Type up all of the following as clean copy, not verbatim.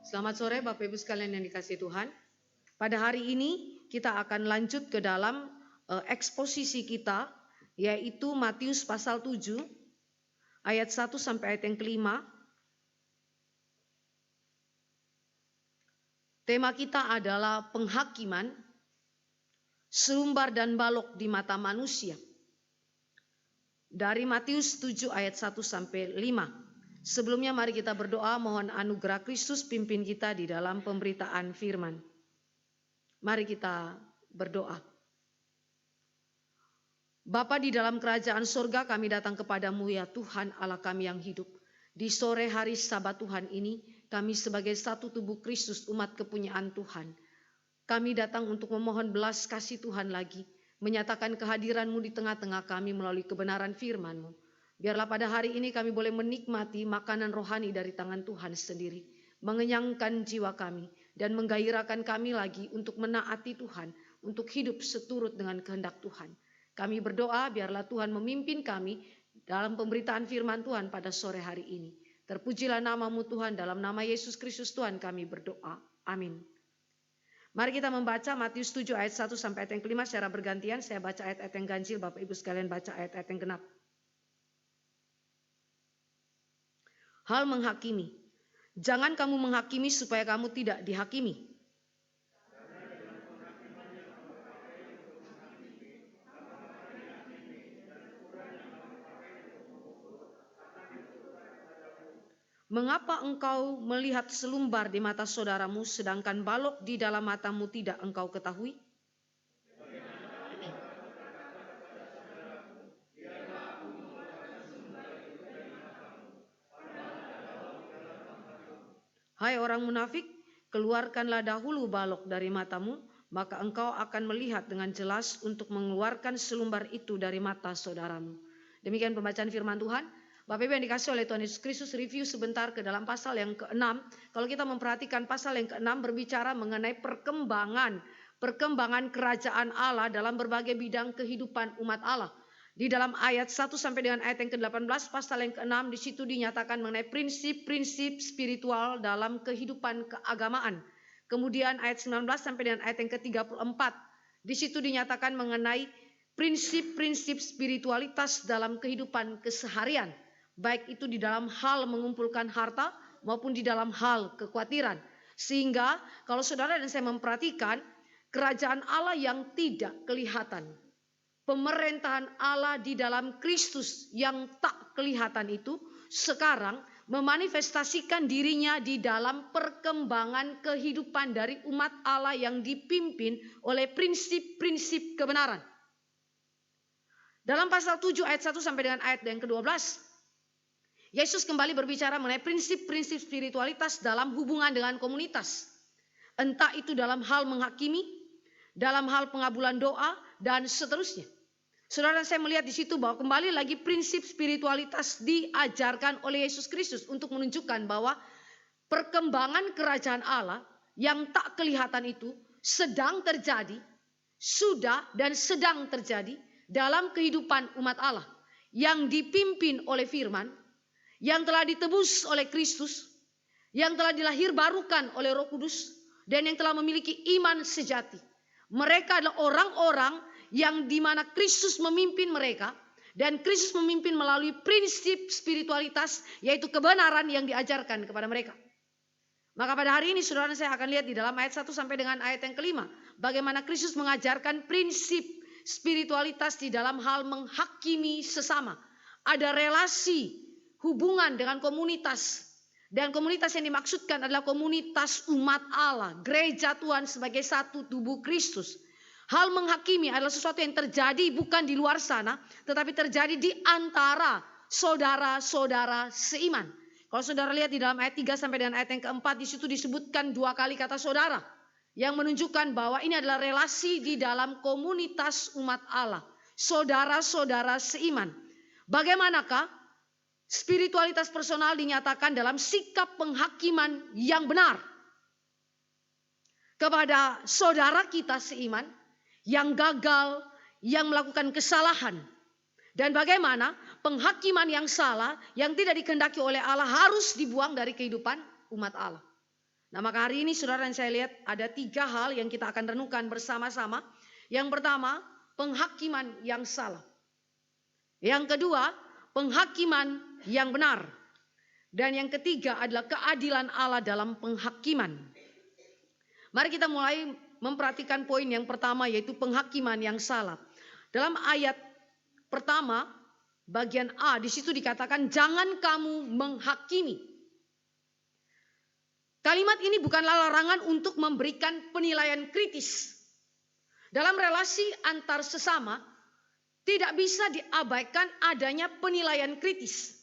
Selamat sore Bapak Ibu sekalian yang dikasihi Tuhan. Pada hari ini kita akan lanjut ke dalam eksposisi kita, yaitu Matius pasal 7 ayat 1 sampai ayat yang kelima. Tema kita adalah penghakiman, selumbar dan balok di mata manusia. Dari Matius 7 ayat 1 sampai 5. Sebelumnya mari kita berdoa, mohon anugerah Kristus pimpin kita di dalam pemberitaan firman. Mari kita berdoa. Bapa di dalam kerajaan surga, kami datang kepadamu ya Tuhan Allah kami yang hidup. Di sore hari Sabat Tuhan ini, kami sebagai satu tubuh Kristus umat kepunyaan Tuhan. Kami datang untuk memohon belas kasih Tuhan lagi, menyatakan kehadiran-Mu di tengah-tengah kami melalui kebenaran firman-Mu. Biarlah pada hari ini kami boleh menikmati makanan rohani dari tangan Tuhan sendiri, mengenyangkan jiwa kami dan menggairahkan kami lagi untuk menaati Tuhan, untuk hidup seturut dengan kehendak Tuhan. Kami berdoa biarlah Tuhan memimpin kami dalam pemberitaan firman Tuhan pada sore hari ini. Terpujilah nama-Mu Tuhan, dalam nama Yesus Kristus Tuhan kami berdoa. Amin. Mari kita membaca Matius 7 ayat 1 sampai ayat yang kelima secara bergantian. Saya baca ayat-ayat yang ganjil, Bapak Ibu sekalian baca ayat-ayat yang genap. Hal menghakimi. Jangan kamu menghakimi supaya kamu tidak dihakimi. Mengapa engkau melihat selumbar di mata saudaramu sedangkan balok di dalam matamu tidak engkau ketahui? Hai orang munafik, keluarkanlah dahulu balok dari matamu, maka engkau akan melihat dengan jelas untuk mengeluarkan selumbar itu dari mata saudaramu. Demikian pembacaan firman Tuhan. Bapak Ibu yang dikasih oleh Tuhan Yesus Kristus, review sebentar ke dalam pasal yang ke-6. Kalau kita memperhatikan pasal yang ke-6 berbicara mengenai perkembangan kerajaan Allah dalam berbagai bidang kehidupan umat Allah. Di dalam ayat 1 sampai dengan ayat yang ke-18, pasal yang ke-6 di situ dinyatakan mengenai prinsip-prinsip spiritual dalam kehidupan keagamaan. Kemudian ayat 19 sampai dengan ayat yang ke-34, di situ dinyatakan mengenai prinsip-prinsip spiritualitas dalam kehidupan keseharian. Baik itu di dalam hal mengumpulkan harta maupun di dalam hal kekhawatiran. Sehingga kalau saudara dan saya memperhatikan kerajaan Allah yang tidak kelihatan, pemerintahan Allah di dalam Kristus yang tak kelihatan itu sekarang memanifestasikan dirinya di dalam perkembangan kehidupan dari umat Allah yang dipimpin oleh prinsip-prinsip kebenaran. Dalam pasal 7 ayat 1 sampai dengan ayat yang ke-12, Yesus kembali berbicara mengenai prinsip-prinsip spiritualitas dalam hubungan dengan komunitas. Entah itu dalam hal menghakimi, dalam hal pengabulan doa, dan seterusnya. Saudara, saya melihat di situ bahwa kembali lagi prinsip spiritualitas diajarkan oleh Yesus Kristus untuk menunjukkan bahwa perkembangan kerajaan Allah yang tak kelihatan itu sedang terjadi, sudah dan sedang terjadi dalam kehidupan umat Allah yang dipimpin oleh firman, yang telah ditebus oleh Kristus, yang telah dilahirbarukan oleh Roh Kudus, dan yang telah memiliki iman sejati. Mereka adalah orang-orang yang dimana Kristus memimpin mereka, dan Kristus memimpin melalui prinsip spiritualitas, yaitu kebenaran yang diajarkan kepada mereka. Maka pada hari ini saudara saya akan lihat di dalam ayat 1 sampai dengan ayat yang kelima, bagaimana Kristus mengajarkan prinsip spiritualitas di dalam hal menghakimi sesama. Ada relasi hubungan dengan komunitas, dan komunitas yang dimaksudkan adalah komunitas umat Allah, gereja Tuhan sebagai satu tubuh Kristus. Hal menghakimi adalah sesuatu yang terjadi bukan di luar sana, tetapi terjadi di antara saudara-saudara seiman. Kalau saudara lihat di dalam ayat 3 sampai dengan ayat yang keempat, di situ disebutkan 2 kali kata saudara, yang menunjukkan bahwa ini adalah relasi di dalam komunitas umat Allah, saudara-saudara seiman. Bagaimanakah spiritualitas personal dinyatakan dalam sikap penghakiman yang benar kepada saudara kita seiman yang gagal, yang melakukan kesalahan. Dan bagaimana penghakiman yang salah, yang tidak dikehendaki oleh Allah harus dibuang dari kehidupan umat Allah. Nah, maka hari ini saudara dan saya lihat ada 3 hal yang kita akan renungkan bersama-sama. Yang pertama, penghakiman yang salah. Yang kedua, penghakiman yang benar. Dan yang ketiga adalah keadilan Allah dalam penghakiman. Mari kita mulai memperhatikan poin yang pertama, yaitu penghakiman yang salah. Dalam ayat pertama, bagian A, di situ dikatakan jangan kamu menghakimi. Kalimat ini bukanlah larangan untuk memberikan penilaian kritis. Dalam relasi antar sesama, tidak bisa diabaikan adanya penilaian kritis.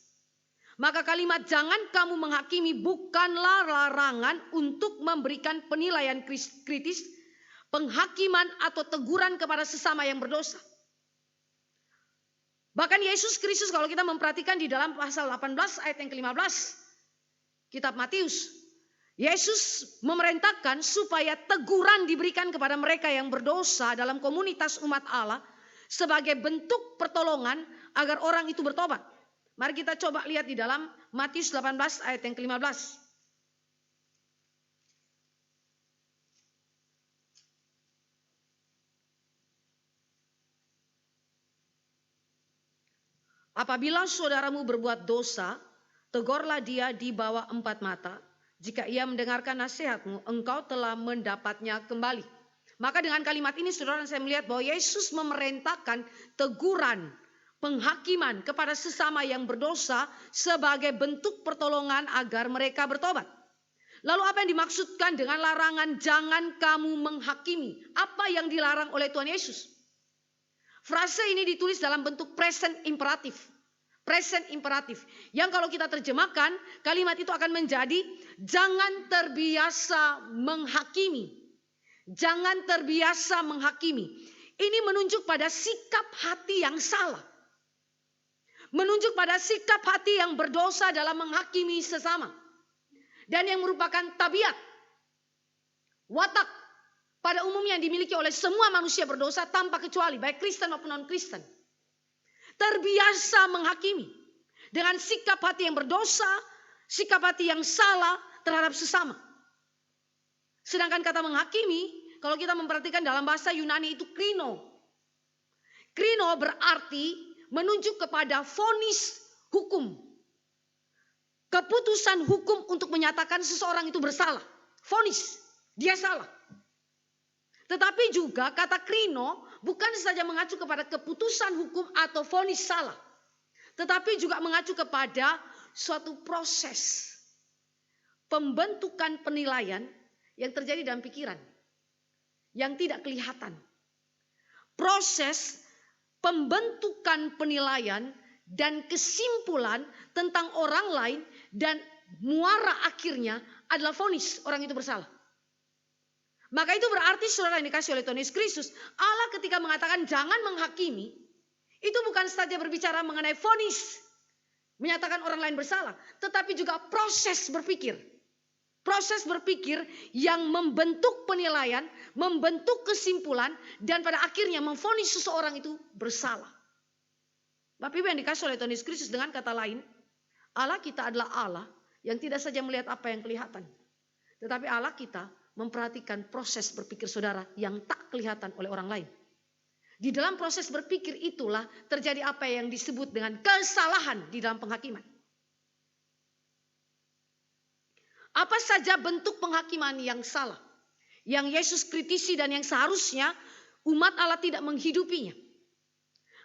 Maka kalimat jangan kamu menghakimi bukanlah larangan untuk memberikan penilaian kritis, penghakiman atau teguran kepada sesama yang berdosa. Bahkan Yesus Kristus kalau kita memperhatikan di dalam pasal 18 ayat yang ke-15, kitab Matius, Yesus memerintahkan supaya teguran diberikan kepada mereka yang berdosa dalam komunitas umat Allah sebagai bentuk pertolongan agar orang itu bertobat. Mari kita coba lihat di dalam Matius 18 ayat yang ke-15. Apabila saudaramu berbuat dosa, tegurlah dia di bawah 4 mata. Jika ia mendengarkan nasihatmu, engkau telah mendapatnya kembali. Maka dengan kalimat ini saudara saya melihat bahwa Yesus memerintahkan teguran, penghakiman kepada sesama yang berdosa sebagai bentuk pertolongan agar mereka bertobat. Lalu apa yang dimaksudkan dengan larangan jangan kamu menghakimi? Apa yang dilarang oleh Tuhan Yesus? Frase ini ditulis dalam bentuk present imperatif. Present imperatif. Yang kalau kita terjemahkan, kalimat itu akan menjadi jangan terbiasa menghakimi. Jangan terbiasa menghakimi. Ini menunjuk pada sikap hati yang salah. Menunjuk pada sikap hati yang berdosa dalam menghakimi sesama. Dan yang merupakan tabiat, watak pada umumnya yang dimiliki oleh semua manusia berdosa tanpa kecuali, baik Kristen maupun non-Kristen. Terbiasa menghakimi dengan sikap hati yang berdosa, sikap hati yang salah terhadap sesama. Sedangkan kata menghakimi, kalau kita memperhatikan dalam bahasa Yunani itu krino. Krino berarti menunjuk kepada vonis hukum. Keputusan hukum untuk menyatakan seseorang itu bersalah. Vonis, dia salah. Tetapi juga kata krino bukan saja mengacu kepada keputusan hukum atau vonis salah. Tetapi juga mengacu kepada suatu proses pembentukan penilaian yang terjadi dalam pikiran. Yang tidak kelihatan. Proses pembentukan penilaian dan kesimpulan tentang orang lain dan muara akhirnya adalah vonis orang itu bersalah. Maka itu berarti saudara yang dikasih oleh Tuhan Yesus Kristus, Allah ketika mengatakan jangan menghakimi, itu bukan saja berbicara mengenai vonis, menyatakan orang lain bersalah, tetapi juga proses berpikir. Proses berpikir yang membentuk penilaian, membentuk kesimpulan, dan pada akhirnya memvonis seseorang itu bersalah. Bapak Ibu yang dikasih oleh Tuhan Yesus Kristus, dengan kata lain, Allah kita adalah Allah yang tidak saja melihat apa yang kelihatan. Tetapi Allah kita memperhatikan proses berpikir saudara yang tak kelihatan oleh orang lain. Di dalam proses berpikir itulah terjadi apa yang disebut dengan kesalahan di dalam penghakiman. Apa saja bentuk penghakiman yang salah, yang Yesus kritisi dan yang seharusnya umat Allah tidak menghidupinya.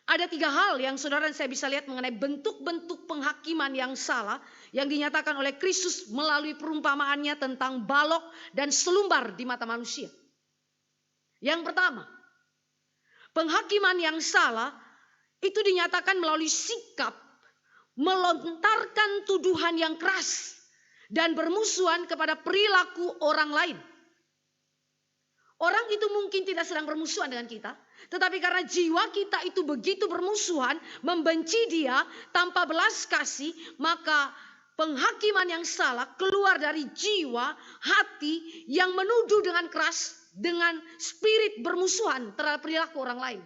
Ada 3 hal yang saudara dan saya bisa lihat mengenai bentuk-bentuk penghakiman yang salah yang dinyatakan oleh Kristus melalui perumpamaannya tentang balok dan selumbar di mata manusia. Yang pertama, penghakiman yang salah itu dinyatakan melalui sikap melontarkan tuduhan yang keras dan bermusuhan kepada perilaku orang lain. Orang itu mungkin tidak sedang bermusuhan dengan kita, tetapi karena jiwa kita itu begitu bermusuhan, membenci dia tanpa belas kasih, maka penghakiman yang salah keluar dari jiwa, hati yang menuduh dengan keras, dengan spirit bermusuhan terhadap perilaku orang lain.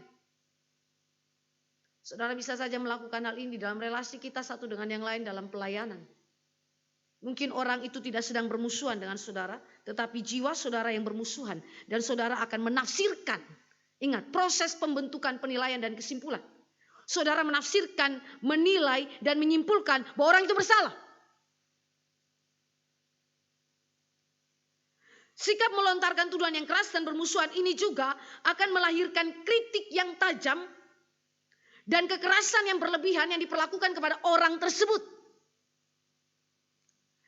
Saudara bisa saja melakukan hal ini dalam relasi kita satu dengan yang lain dalam pelayanan. Mungkin orang itu tidak sedang bermusuhan dengan saudara, tetapi jiwa saudara yang bermusuhan. Dan saudara akan menafsirkan. Ingat, proses pembentukan penilaian dan kesimpulan. Saudara menafsirkan, menilai, dan menyimpulkan bahwa orang itu bersalah. Sikap melontarkan tuduhan yang keras dan bermusuhan ini juga akan melahirkan kritik yang tajam dan kekerasan yang berlebihan yang diperlakukan kepada orang tersebut.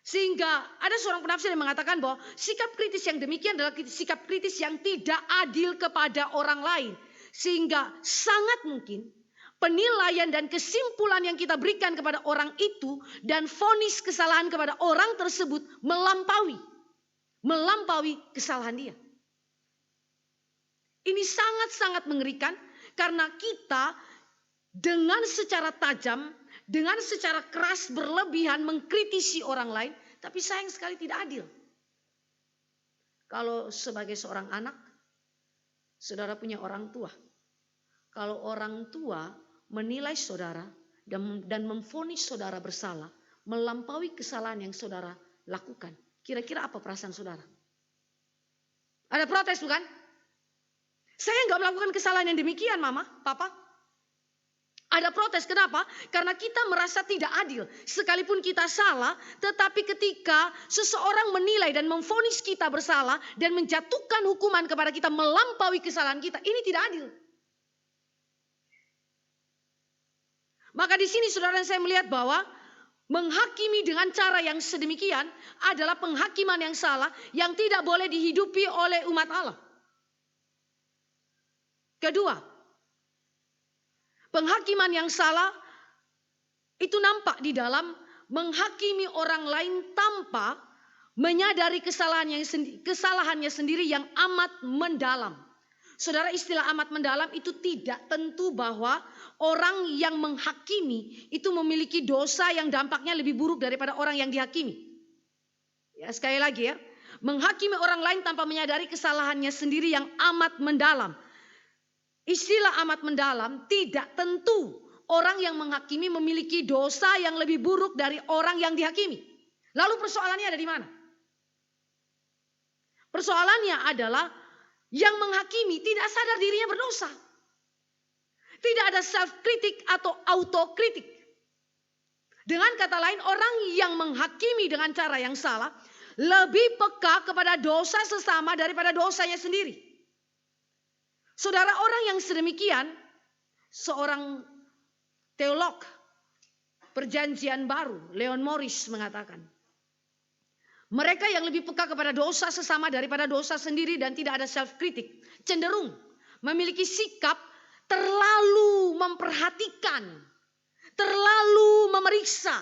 Sehingga ada seorang penafsir yang mengatakan bahwa sikap kritis yang demikian adalah sikap kritis yang tidak adil kepada orang lain. Sehingga sangat mungkin penilaian dan kesimpulan yang kita berikan kepada orang itu dan vonis kesalahan kepada orang tersebut melampaui kesalahan dia. Ini sangat-sangat mengerikan karena kita dengan secara tajam, dengan secara keras berlebihan mengkritisi orang lain, tapi sayang sekali tidak adil. Kalau sebagai seorang anak, saudara punya orang tua. Kalau orang tua menilai saudara dan memvonis saudara bersalah, melampaui kesalahan yang saudara lakukan, kira-kira apa perasaan saudara? Ada protes bukan? Saya nggak melakukan kesalahan yang demikian, mama, papa. Ada protes, kenapa? Karena kita merasa tidak adil. Sekalipun kita salah, tetapi ketika seseorang menilai dan memvonis kita bersalah dan menjatuhkan hukuman kepada kita melampaui kesalahan kita, ini tidak adil. Maka di sini saudara saya melihat bahwa menghakimi dengan cara yang sedemikian adalah penghakiman yang salah yang tidak boleh dihidupi oleh umat Allah. Kedua, penghakiman yang salah itu nampak di dalam menghakimi orang lain tanpa menyadari kesalahannya sendiri yang amat mendalam. Saudara, istilah amat mendalam itu tidak tentu bahwa orang yang menghakimi itu memiliki dosa yang dampaknya lebih buruk daripada orang yang dihakimi. Ya, sekali lagi ya, menghakimi orang lain tanpa menyadari kesalahannya sendiri yang amat mendalam. Istilah amat mendalam tidak tentu orang yang menghakimi memiliki dosa yang lebih buruk dari orang yang dihakimi. Lalu persoalannya ada di mana? Persoalannya adalah yang menghakimi tidak sadar dirinya berdosa. Tidak ada self-kritik atau autokritik. Dengan kata lain, orang yang menghakimi dengan cara yang salah lebih peka kepada dosa sesama daripada dosanya sendiri. Saudara, orang yang sedemikian, seorang teolog Perjanjian Baru, Leon Morris mengatakan, mereka yang lebih peka kepada dosa sesama daripada dosa sendiri dan tidak ada self-kritik, cenderung memiliki sikap terlalu memperhatikan, terlalu memeriksa,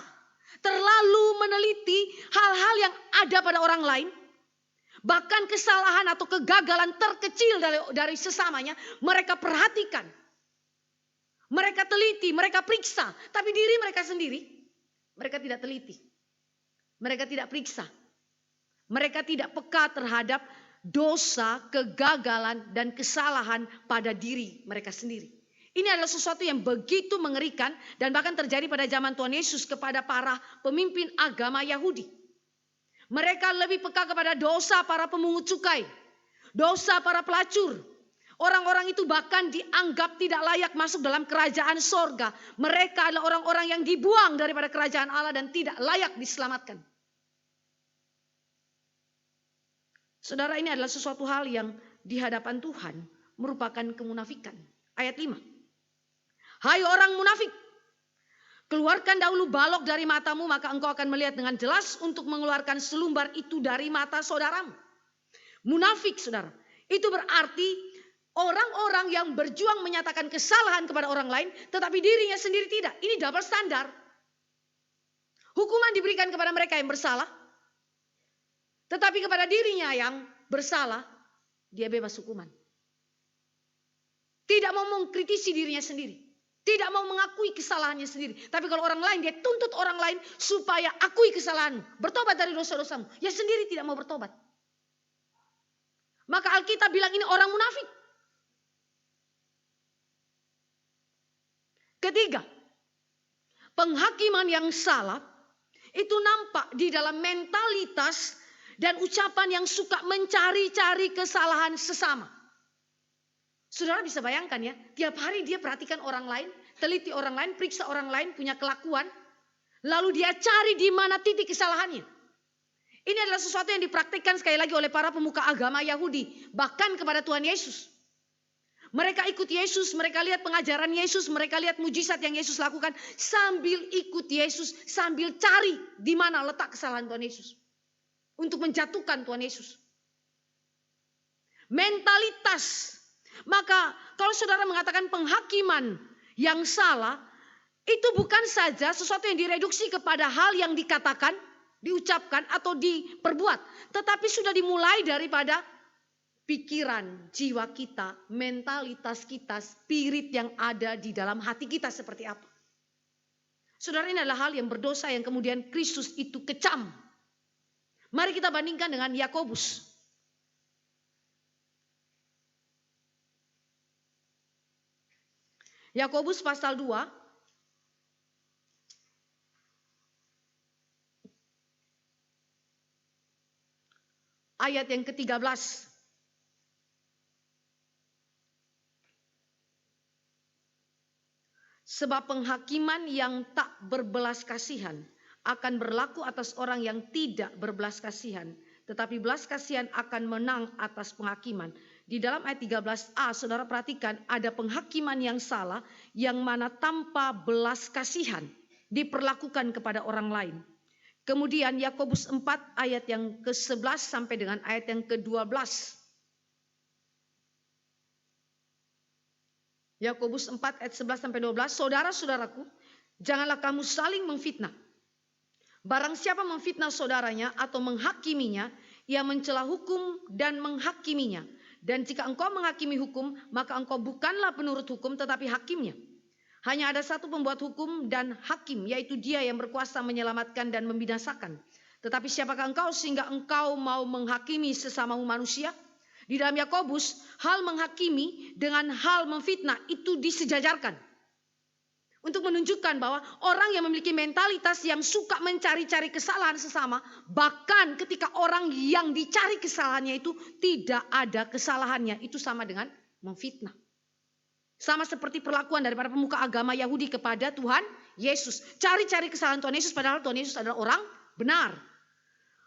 terlalu meneliti hal-hal yang ada pada orang lain. Bahkan kesalahan atau kegagalan terkecil dari sesamanya mereka perhatikan. Mereka teliti, mereka periksa. Tapi diri mereka sendiri, mereka tidak teliti. Mereka tidak periksa. Mereka tidak peka terhadap dosa, kegagalan, dan kesalahan pada diri mereka sendiri. Ini adalah sesuatu yang begitu mengerikan dan bahkan terjadi pada zaman Tuhan Yesus kepada para pemimpin agama Yahudi. Mereka lebih peka kepada dosa para pemungut cukai, dosa para pelacur. Orang-orang itu bahkan dianggap tidak layak masuk dalam kerajaan sorga. Mereka adalah orang-orang yang dibuang daripada kerajaan Allah dan tidak layak diselamatkan. Saudara, ini adalah sesuatu hal yang di hadapan Tuhan merupakan kemunafikan. Ayat 5. Hai orang munafik, keluarkan dahulu balok dari matamu, maka engkau akan melihat dengan jelas untuk mengeluarkan selumbar itu dari mata saudaramu. Munafik, saudara, itu berarti orang-orang yang berjuang menyatakan kesalahan kepada orang lain, tetapi dirinya sendiri tidak. Ini double standar. Hukuman diberikan kepada mereka yang bersalah, tetapi kepada dirinya yang bersalah, dia bebas hukuman. Tidak mau mengkritisi dirinya sendiri. Tidak mau mengakui kesalahannya sendiri. Tapi kalau orang lain, dia tuntut orang lain supaya akui kesalahanmu. Bertobat dari dosa-dosamu. Ya sendiri tidak mau bertobat. Maka Alkitab bilang ini orang munafik. Ketiga, penghakiman yang salah Itu nampak di dalam mentalitas dan ucapan yang suka mencari-cari kesalahan sesama. Saudara bisa bayangkan ya, tiap hari dia perhatikan orang lain, teliti orang lain, periksa orang lain punya kelakuan, lalu dia cari di mana titik kesalahannya. Ini adalah sesuatu yang dipraktikkan sekali lagi oleh para pemuka agama Yahudi, bahkan kepada Tuhan Yesus. Mereka ikut Yesus, mereka lihat pengajaran Yesus, mereka lihat mujizat yang Yesus lakukan, sambil ikut Yesus, sambil cari di mana letak kesalahan Tuhan Yesus. Untuk menjatuhkan Tuhan Yesus. Mentalitas. Maka kalau saudara mengatakan penghakiman yang salah, itu bukan saja sesuatu yang direduksi kepada hal yang dikatakan, diucapkan atau diperbuat. Tetapi sudah dimulai daripada pikiran, jiwa kita, mentalitas kita, spirit yang ada di dalam hati kita seperti apa. Saudara, ini adalah hal yang berdosa yang kemudian Kristus itu kecam. Mari kita bandingkan dengan Yakobus. Yakobus pasal 2 ayat yang ke-13. Sebab penghakiman yang tak berbelas kasihan akan berlaku atas orang yang tidak berbelas kasihan, tetapi belas kasihan akan menang atas penghakiman. Di dalam ayat 13a, saudara perhatikan ada penghakiman yang salah yang mana tanpa belas kasihan diperlakukan kepada orang lain. Kemudian Yakobus 4 ayat yang ke-11 sampai dengan ayat yang ke-12. Yakobus 4 ayat 11 sampai 12. Saudara-saudaraku, janganlah kamu saling memfitnah. Barang siapa memfitnah saudaranya atau menghakiminya, ia mencela hukum dan menghakiminya. Dan jika engkau menghakimi hukum, maka engkau bukanlah penurut hukum tetapi hakimnya. Hanya ada satu pembuat hukum dan hakim, yaitu Dia yang berkuasa menyelamatkan dan membinasakan. Tetapi siapakah engkau sehingga engkau mau menghakimi sesamamu manusia? Di dalam Yakobus, hal menghakimi dengan hal memfitnah itu disejajarkan. Untuk menunjukkan bahwa orang yang memiliki mentalitas yang suka mencari-cari kesalahan sesama, bahkan ketika orang yang dicari kesalahannya itu tidak ada kesalahannya, itu sama dengan memfitnah. Sama seperti perlakuan daripada pemuka agama Yahudi kepada Tuhan Yesus. Cari-cari kesalahan Tuhan Yesus padahal Tuhan Yesus adalah orang benar.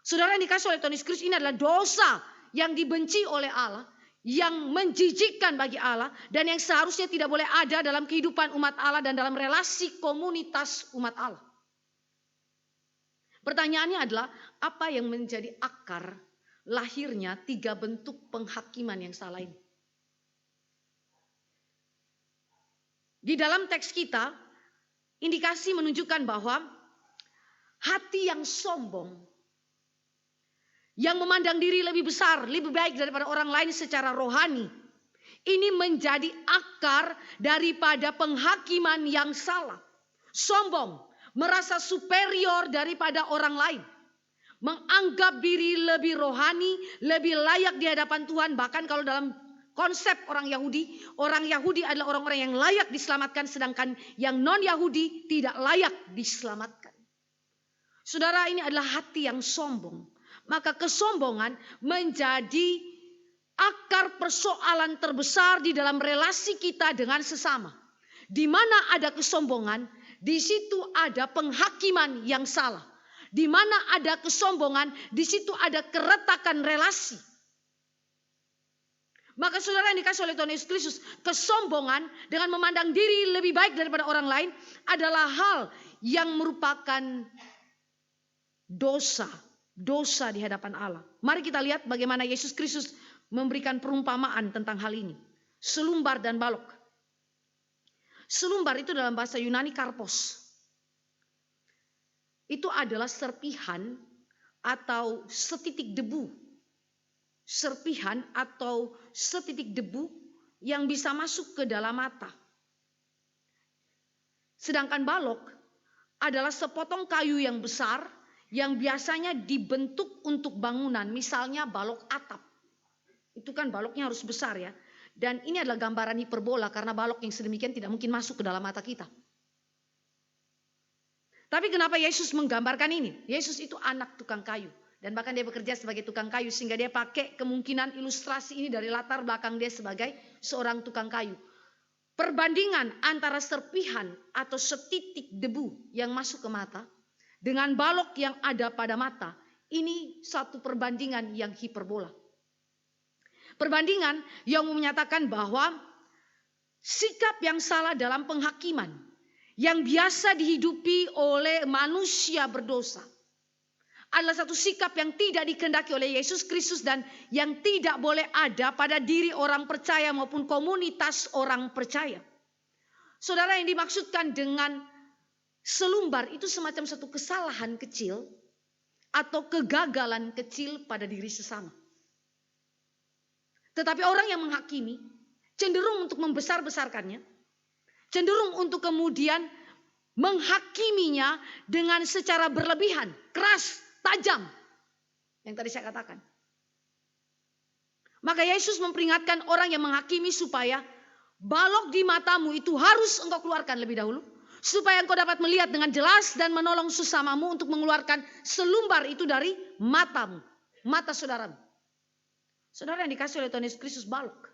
Saudara yang dikasih oleh Tuhan Yesus Kristus, ini adalah dosa yang dibenci oleh Allah, yang menjijikkan bagi Allah, dan yang seharusnya tidak boleh ada dalam kehidupan umat Allah dan dalam relasi komunitas umat Allah. Pertanyaannya adalah, apa yang menjadi akar lahirnya 3 bentuk penghakiman yang salah ini? Di dalam teks kita, indikasi menunjukkan bahwa hati yang sombong, yang memandang diri lebih besar, lebih baik daripada orang lain secara rohani, ini menjadi akar daripada penghakiman yang salah. Sombong, merasa superior daripada orang lain, menganggap diri lebih rohani, lebih layak di hadapan Tuhan. Bahkan kalau dalam konsep orang Yahudi adalah orang-orang yang layak diselamatkan, sedangkan yang non-Yahudi tidak layak diselamatkan. Saudara, ini adalah hati yang sombong. Maka kesombongan menjadi akar persoalan terbesar di dalam relasi kita dengan sesama. Di mana ada kesombongan, di situ ada penghakiman yang salah. Di mana ada kesombongan, di situ ada keretakan relasi. Maka saudara yang dikasih oleh Tuhan Yesus Kristus, kesombongan dengan memandang diri lebih baik daripada orang lain adalah hal yang merupakan dosa di hadapan Allah. Mari kita lihat bagaimana Yesus Kristus memberikan perumpamaan tentang hal ini. Selumbar dan balok. Selumbar itu dalam bahasa Yunani karpos. Itu adalah serpihan atau setitik debu. Serpihan atau setitik debu yang bisa masuk ke dalam mata. Sedangkan balok adalah sepotong kayu yang besar yang biasanya dibentuk untuk bangunan, misalnya balok atap. Itu kan baloknya harus besar ya. Dan ini adalah gambaran hiperbola karena balok yang sedemikian tidak mungkin masuk ke dalam mata kita. Tapi kenapa Yesus menggambarkan ini? Yesus itu anak tukang kayu. Dan bahkan dia bekerja sebagai tukang kayu. Sehingga dia pakai kemungkinan ilustrasi ini dari latar belakang dia sebagai seorang tukang kayu. Perbandingan antara serpihan atau setitik debu yang masuk ke mata dengan balok yang ada pada mata. Ini satu perbandingan yang hiperbola. Perbandingan yang menyatakan bahwa sikap yang salah dalam penghakiman yang biasa dihidupi oleh manusia berdosa adalah satu sikap yang tidak dikehendaki oleh Yesus Kristus dan yang tidak boleh ada pada diri orang percaya maupun komunitas orang percaya. Saudara, yang dimaksudkan dengan selumbar itu semacam satu kesalahan kecil atau kegagalan kecil pada diri sesama. Tetapi orang yang menghakimi cenderung untuk membesar-besarkannya, cenderung untuk kemudian menghakiminya dengan secara berlebihan, keras, tajam. Yang tadi saya katakan. Maka Yesus memperingatkan orang yang menghakimi supaya balok di matamu itu harus engkau keluarkan lebih dahulu. Supaya engkau dapat melihat dengan jelas dan menolong sesamamu untuk mengeluarkan selumbar itu dari matamu. Mata saudaramu. Saudara yang dikasih oleh Tuhan Yesus Kristus, balok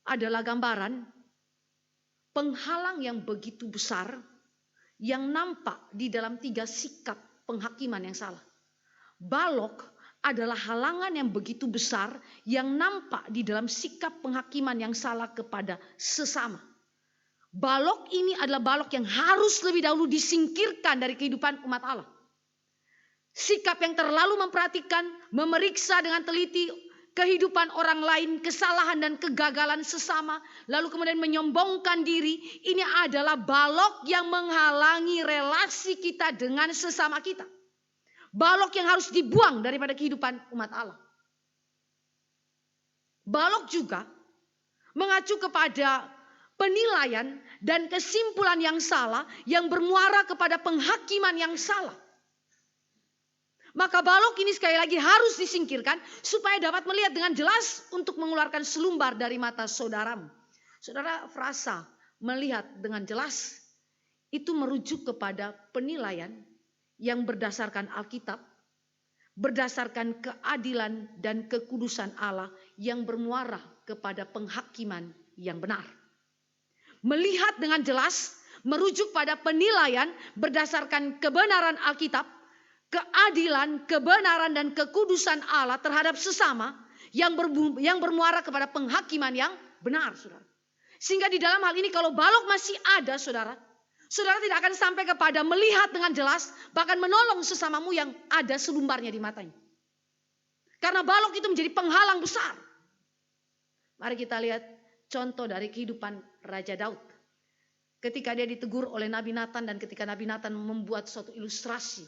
adalah gambaran penghalang yang begitu besar yang nampak di dalam 3 sikap penghakiman yang salah. Balok adalah halangan yang begitu besar yang nampak di dalam sikap penghakiman yang salah kepada sesama. Balok ini adalah balok yang harus lebih dahulu disingkirkan dari kehidupan umat Allah. Sikap yang terlalu memperhatikan, memeriksa dengan teliti kehidupan orang lain, kesalahan dan kegagalan sesama, lalu kemudian menyombongkan diri, ini adalah balok yang menghalangi relasi kita dengan sesama kita. Balok yang harus dibuang daripada kehidupan umat Allah. Balok juga mengacu kepada penilaian dan kesimpulan yang salah yang bermuara kepada penghakiman yang salah. Maka balok ini sekali lagi harus disingkirkan supaya dapat melihat dengan jelas untuk mengeluarkan selumbar dari mata saudaramu. Saudara, frasa melihat dengan jelas itu merujuk kepada penilaian yang berdasarkan Alkitab, berdasarkan keadilan dan kekudusan Allah yang bermuara kepada penghakiman yang benar. Melihat dengan jelas merujuk pada penilaian berdasarkan kebenaran Alkitab, keadilan, kebenaran dan kekudusan Allah terhadap sesama yang bermuara kepada penghakiman yang benar, saudara. Sehingga di dalam hal ini kalau balok masih ada, saudara tidak akan sampai kepada melihat dengan jelas, bahkan menolong sesamamu yang ada selumbarnya di matanya. Karena balok itu menjadi penghalang besar. Mari kita lihat contoh dari kehidupan Raja Daud. Ketika dia ditegur oleh Nabi Nathan dan ketika Nabi Nathan membuat suatu ilustrasi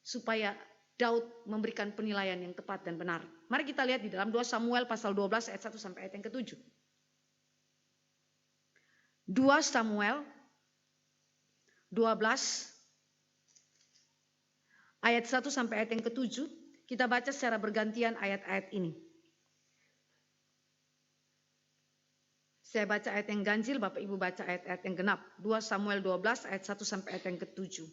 supaya Daud memberikan penilaian yang tepat dan benar. Mari kita lihat di dalam 2 Samuel pasal 12 ayat 1 sampai ayat yang ke-7. 2 Samuel 12 ayat 1 sampai ayat yang ke-7. Kita baca secara bergantian ayat-ayat ini. Saya baca ayat yang ganjil, Bapak Ibu baca ayat-ayat yang genap. 2 Samuel 12 ayat 1 sampai ayat yang ke-7.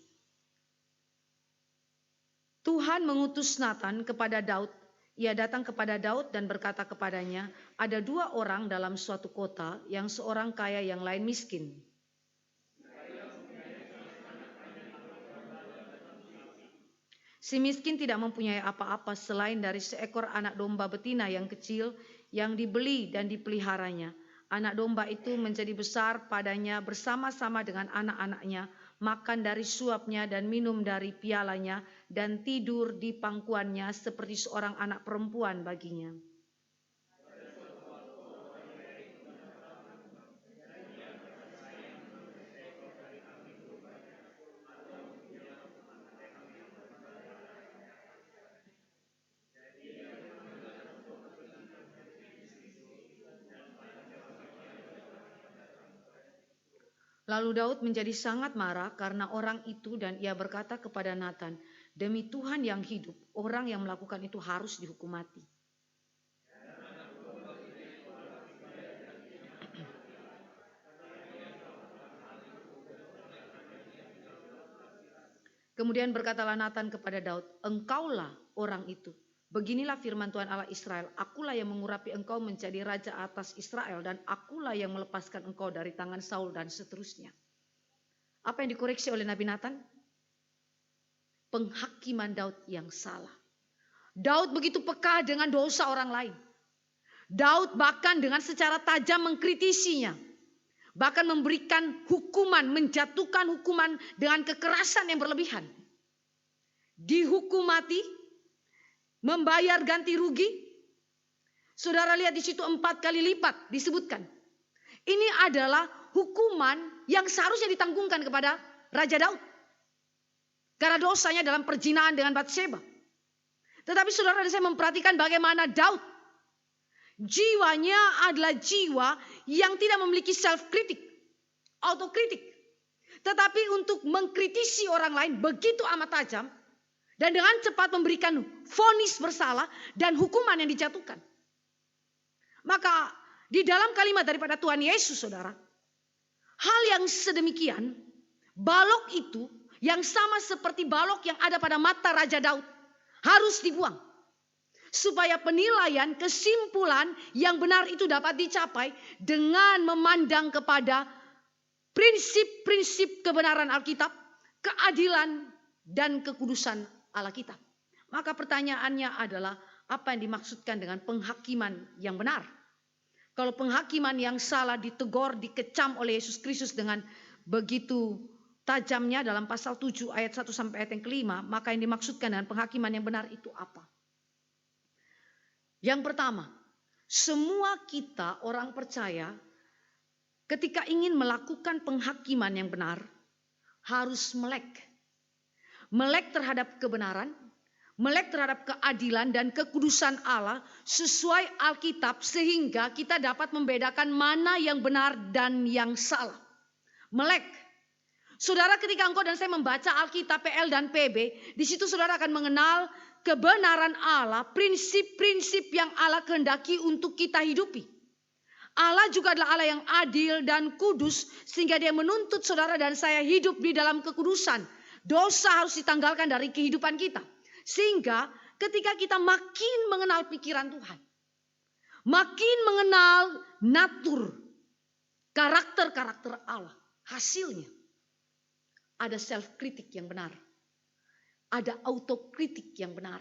Tuhan mengutus Nathan kepada Daud. Ia datang kepada Daud dan berkata kepadanya, ada 2 orang dalam suatu kota, yang seorang kaya, yang lain miskin. Si miskin tidak mempunyai apa-apa selain dari seekor anak domba betina yang kecil yang dibeli dan dipeliharanya. Anak domba itu menjadi besar padanya bersama-sama dengan anak-anaknya, makan dari suapnya dan minum dari pialanya, dan tidur di pangkuannya seperti seorang anak perempuan baginya. Lalu Daud menjadi sangat marah karena orang itu dan ia berkata kepada Nathan, demi Tuhan yang hidup, orang yang melakukan itu harus dihukum mati. Kemudian berkatalah Nathan kepada Daud, engkaulah orang itu. Beginilah firman Tuhan Allah Israel, akulah yang mengurapi engkau menjadi raja atas Israel dan akulah yang melepaskan engkau dari tangan Saul dan seterusnya. Apa yang dikoreksi oleh Nabi Nathan? Penghakiman Daud yang salah. Daud begitu peka dengan dosa orang lain. Daud bahkan dengan secara tajam mengkritisinya. Bahkan memberikan hukuman, menjatuhkan hukuman dengan kekerasan yang berlebihan. Dihukum mati, membayar ganti rugi. Saudara lihat di situ 4 kali lipat disebutkan. Ini adalah hukuman yang seharusnya ditanggungkan kepada Raja Daud. Karena dosanya dalam perzinahan dengan Batseba. Tetapi saudara dan saya memperhatikan bagaimana Daud jiwanya adalah jiwa yang tidak memiliki self-kritik, autokritik. Tetapi untuk mengkritisi orang lain begitu amat tajam. Dan dengan cepat memberikan vonis bersalah dan hukuman yang dijatuhkan. Maka di dalam kalimat daripada Tuhan Yesus saudara. Hal yang sedemikian, balok itu yang sama seperti balok yang ada pada mata Raja Daud harus dibuang. Supaya penilaian, kesimpulan yang benar itu dapat dicapai dengan memandang kepada prinsip-prinsip kebenaran Alkitab, keadilan dan kekudusan Allah kita. Maka pertanyaannya adalah apa yang dimaksudkan dengan penghakiman yang benar? Kalau penghakiman yang salah ditegur, dikecam oleh Yesus Kristus dengan begitu tajamnya dalam pasal 7 ayat 1 sampai ayat yang kelima, maka yang dimaksudkan dengan penghakiman yang benar itu apa? Yang pertama, semua kita orang percaya ketika ingin melakukan penghakiman yang benar harus melek. Melek terhadap kebenaran, melek terhadap keadilan dan kekudusan Allah sesuai Alkitab sehingga kita dapat membedakan mana yang benar dan yang salah. Melek. Saudara, ketika engkau dan saya membaca Alkitab PL dan PB, di situ saudara akan mengenal kebenaran Allah, prinsip-prinsip yang Allah kehendaki untuk kita hidupi. Allah juga adalah Allah yang adil dan kudus sehingga dia menuntut saudara dan saya hidup di dalam kekudusan. Dosa harus ditanggalkan dari kehidupan kita. Sehingga ketika kita makin mengenal pikiran Tuhan, makin mengenal natur, karakter-karakter Allah, hasilnya ada self-kritik yang benar. Ada autokritik yang benar.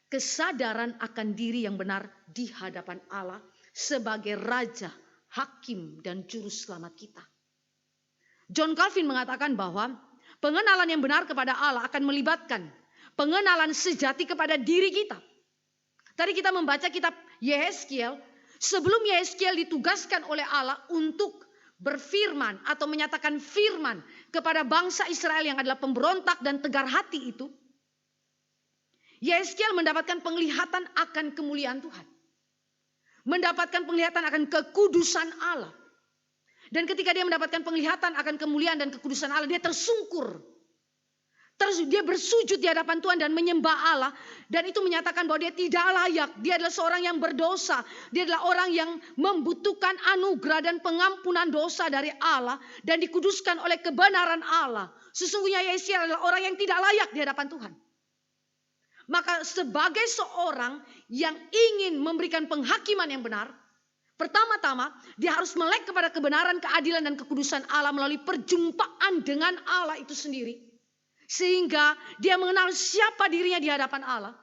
Kesadaran akan diri yang benar di hadapan Allah sebagai Raja, Hakim, dan Juru Selamat kita. John Calvin mengatakan bahwa pengenalan yang benar kepada Allah akan melibatkan pengenalan sejati kepada diri kita. Tadi kita membaca kitab Yehezkiel. Sebelum Yehezkiel ditugaskan oleh Allah untuk berfirman atau menyatakan firman kepada bangsa Israel yang adalah pemberontak dan tegar hati itu, Yehezkiel mendapatkan penglihatan akan kemuliaan Tuhan. Mendapatkan penglihatan akan kekudusan Allah. Dan ketika dia mendapatkan penglihatan akan kemuliaan dan kekudusan Allah, dia tersungkur. Dia bersujud di hadapan Tuhan dan menyembah Allah. Dan itu menyatakan bahwa dia tidak layak. Dia adalah seorang yang berdosa. Dia adalah orang yang membutuhkan anugerah dan pengampunan dosa dari Allah. Dan dikuduskan oleh kebenaran Allah. Sesungguhnya Yehezkiel adalah orang yang tidak layak di hadapan Tuhan. Maka sebagai seorang yang ingin memberikan penghakiman yang benar, pertama-tama dia harus melek kepada kebenaran, keadilan, dan kekudusan Allah melalui perjumpaan dengan Allah itu sendiri. Sehingga dia mengenal siapa dirinya di hadapan Allah.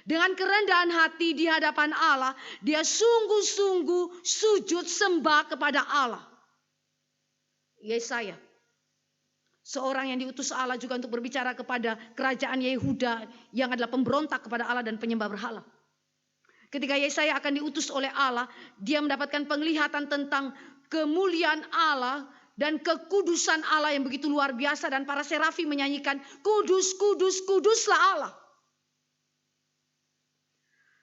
Dengan kerendahan hati di hadapan Allah, dia sungguh-sungguh sujud sembah kepada Allah. Yesaya, seorang yang diutus Allah juga untuk berbicara kepada kerajaan Yehuda yang adalah pemberontak kepada Allah dan penyembah berhala. Ketika Yesaya akan diutus oleh Allah, dia mendapatkan penglihatan tentang kemuliaan Allah dan kekudusan Allah yang begitu luar biasa. Dan para serafi menyanyikan, kudus, kudus, kuduslah Allah.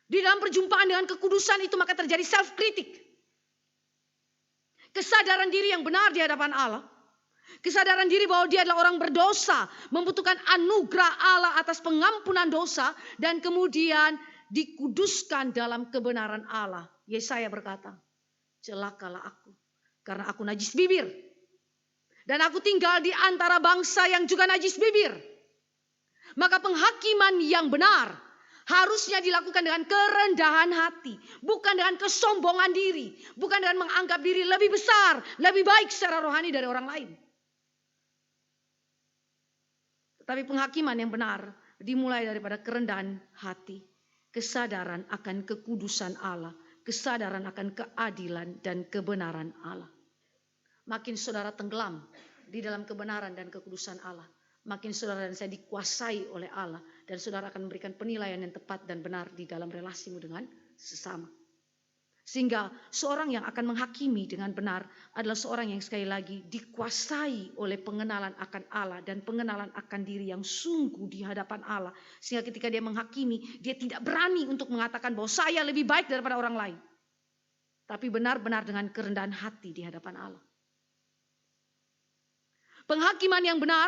Di dalam perjumpaan dengan kekudusan itu maka terjadi self-kritik. Kesadaran diri yang benar di hadapan Allah. Kesadaran diri bahwa dia adalah orang berdosa. Membutuhkan anugerah Allah atas pengampunan dosa. Dan kemudian dikuduskan dalam kebenaran Allah. Yesaya berkata, celakalah aku karena aku najis bibir. Dan aku tinggal di antara bangsa yang juga najis bibir. Maka penghakiman yang benar harusnya dilakukan dengan kerendahan hati. Bukan dengan kesombongan diri. Bukan dengan menganggap diri lebih besar, lebih baik secara rohani dari orang lain. Tapi penghakiman yang benar dimulai daripada kerendahan hati. Kesadaran akan kekudusan Allah. Kesadaran akan keadilan dan kebenaran Allah. Makin saudara tenggelam di dalam kebenaran dan kekudusan Allah, makin saudara dan saya dikuasai oleh Allah, dan saudara akan memberikan penilaian yang tepat dan benar di dalam relasimu dengan sesama. Sehingga seorang yang akan menghakimi dengan benar adalah seorang yang sekali lagi dikuasai oleh pengenalan akan Allah dan pengenalan akan diri yang sungguh di hadapan Allah. Sehingga ketika dia menghakimi, dia tidak berani untuk mengatakan bahwa saya lebih baik daripada orang lain. Tapi benar-benar dengan kerendahan hati di hadapan Allah. Penghakiman yang benar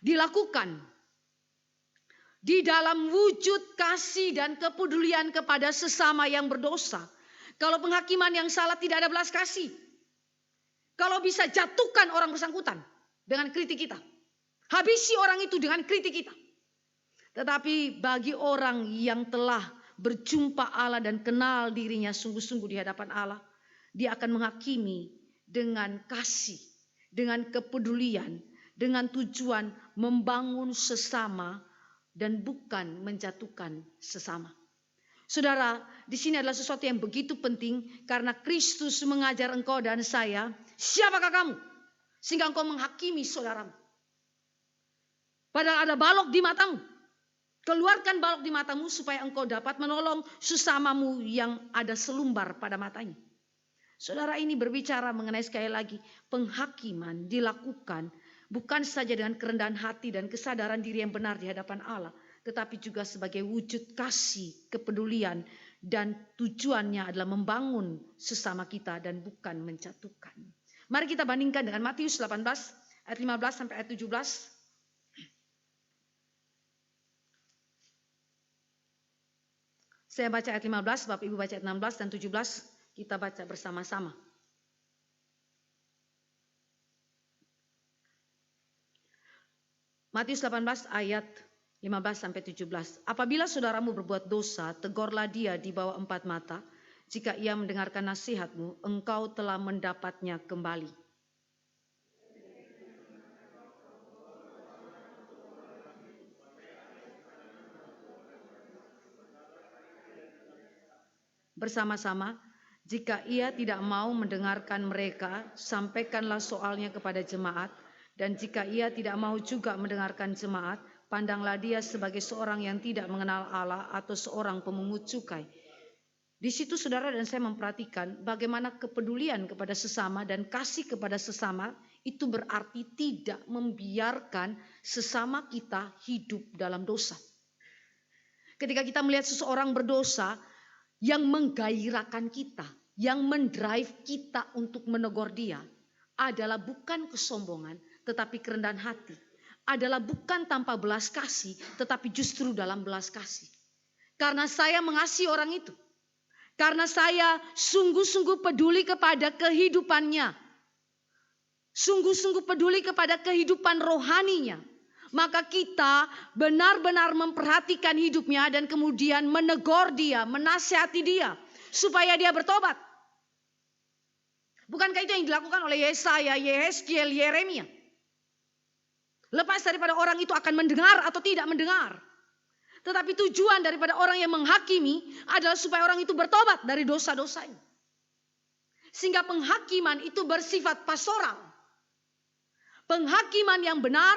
dilakukan di dalam wujud kasih dan kepedulian kepada sesama yang berdosa. Kalau penghakiman yang salah tidak ada belas kasih. Kalau bisa jatuhkan orang bersangkutan dengan kritik kita. Habisi orang itu dengan kritik kita. Tetapi bagi orang yang telah berjumpa Allah dan kenal dirinya sungguh-sungguh di hadapan Allah, dia akan menghakimi dengan kasih, dengan kepedulian, dengan tujuan membangun sesama dan bukan menjatuhkan sesama. Saudara, di sini adalah sesuatu yang begitu penting karena Kristus mengajar engkau dan saya, siapakah kamu? Sehingga engkau menghakimi saudaramu. Padahal ada balok di matamu. Keluarkan balok di matamu supaya engkau dapat menolong sesamamu yang ada selumbar pada matanya. Saudara, ini berbicara mengenai sekali lagi penghakiman dilakukan bukan saja dengan kerendahan hati dan kesadaran diri yang benar di hadapan Allah, tetapi juga sebagai wujud kasih, kepedulian, dan tujuannya adalah membangun sesama kita dan bukan menjatuhkan. Mari kita bandingkan dengan Matius 18 ayat 15 sampai ayat 17. Saya baca ayat 15, Bapak Ibu baca ayat 16 dan 17. Kita baca bersama-sama. Matius 18 ayat 15 sampai 17. Apabila saudaramu berbuat dosa, tegurlah dia di bawah 4 mata. Jika ia mendengarkan nasihatmu, engkau telah mendapatnya kembali. Bersama-sama, jika ia tidak mau mendengarkan mereka, sampaikanlah soalnya kepada jemaat. Dan jika ia tidak mau juga mendengarkan jemaat, pandanglah dia sebagai seorang yang tidak mengenal Allah atau seorang pemungut cukai. Di situ saudara dan saya memperhatikan bagaimana kepedulian kepada sesama dan kasih kepada sesama itu berarti tidak membiarkan sesama kita hidup dalam dosa. Ketika kita melihat seseorang berdosa, yang menggairahkan kita, yang mendrive kita untuk menegur dia adalah bukan kesombongan, tetapi kerendahan hati. Adalah bukan tanpa belas kasih, tetapi justru dalam belas kasih. Karena saya mengasihi orang itu. Karena saya sungguh-sungguh peduli kepada kehidupannya. Sungguh-sungguh peduli kepada kehidupan rohaninya. Maka kita benar-benar memperhatikan hidupnya dan kemudian menegur dia, menasihati dia. Supaya dia bertobat. Bukankah itu yang dilakukan oleh Yesaya, Yehezkiel, Yeremia? Lepas daripada orang itu akan mendengar atau tidak mendengar. Tetapi tujuan daripada orang yang menghakimi adalah supaya orang itu bertobat dari dosa-dosanya. Sehingga penghakiman itu bersifat pastoral. Penghakiman yang benar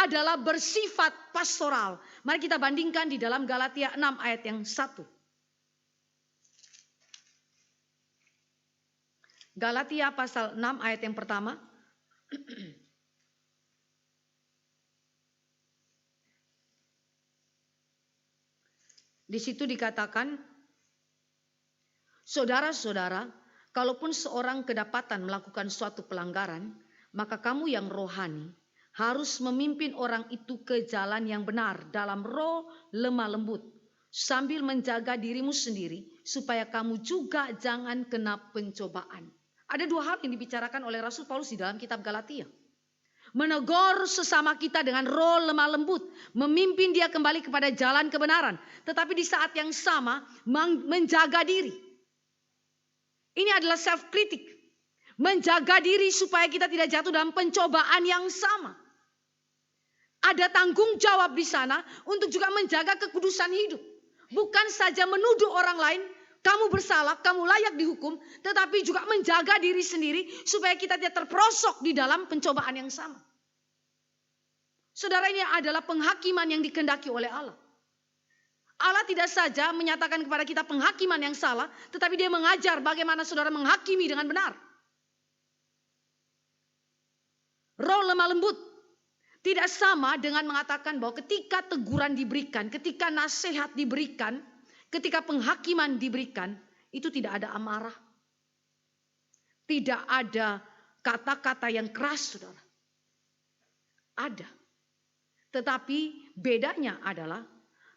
adalah bersifat pastoral. Mari kita bandingkan di dalam Galatia 6 ayat yang 1. Galatia pasal 6 ayat yang pertama. Di situ dikatakan, saudara-saudara, kalaupun seorang kedapatan melakukan suatu pelanggaran, maka kamu yang rohani harus memimpin orang itu ke jalan yang benar dalam roh lemah lembut, sambil menjaga dirimu sendiri supaya kamu juga jangan kena pencobaan. Ada dua hal yang dibicarakan oleh Rasul Paulus di dalam kitab Galatia. menegur sesama kita dengan roh lemah lembut, memimpin dia kembali kepada jalan kebenaran. Tetapi di saat yang sama menjaga diri. Ini adalah self kritik. Menjaga diri supaya kita tidak jatuh dalam pencobaan yang sama. Ada tanggung jawab di sana untuk juga menjaga kekudusan hidup. Bukan saja menuduh orang lain, kamu bersalah, kamu layak dihukum, tetapi juga menjaga diri sendiri supaya kita tidak terperosok di dalam pencobaan yang sama. Saudara, ini adalah penghakiman yang dikehendaki oleh Allah. Allah tidak saja menyatakan kepada kita penghakiman yang salah, tetapi dia mengajar bagaimana saudara menghakimi dengan benar. Roh lemah lembut tidak sama dengan mengatakan bahwa ketika teguran diberikan, ketika nasihat diberikan, ketika penghakiman diberikan, itu tidak ada amarah. Tidak ada kata-kata yang keras, saudara. Ada. Tetapi bedanya adalah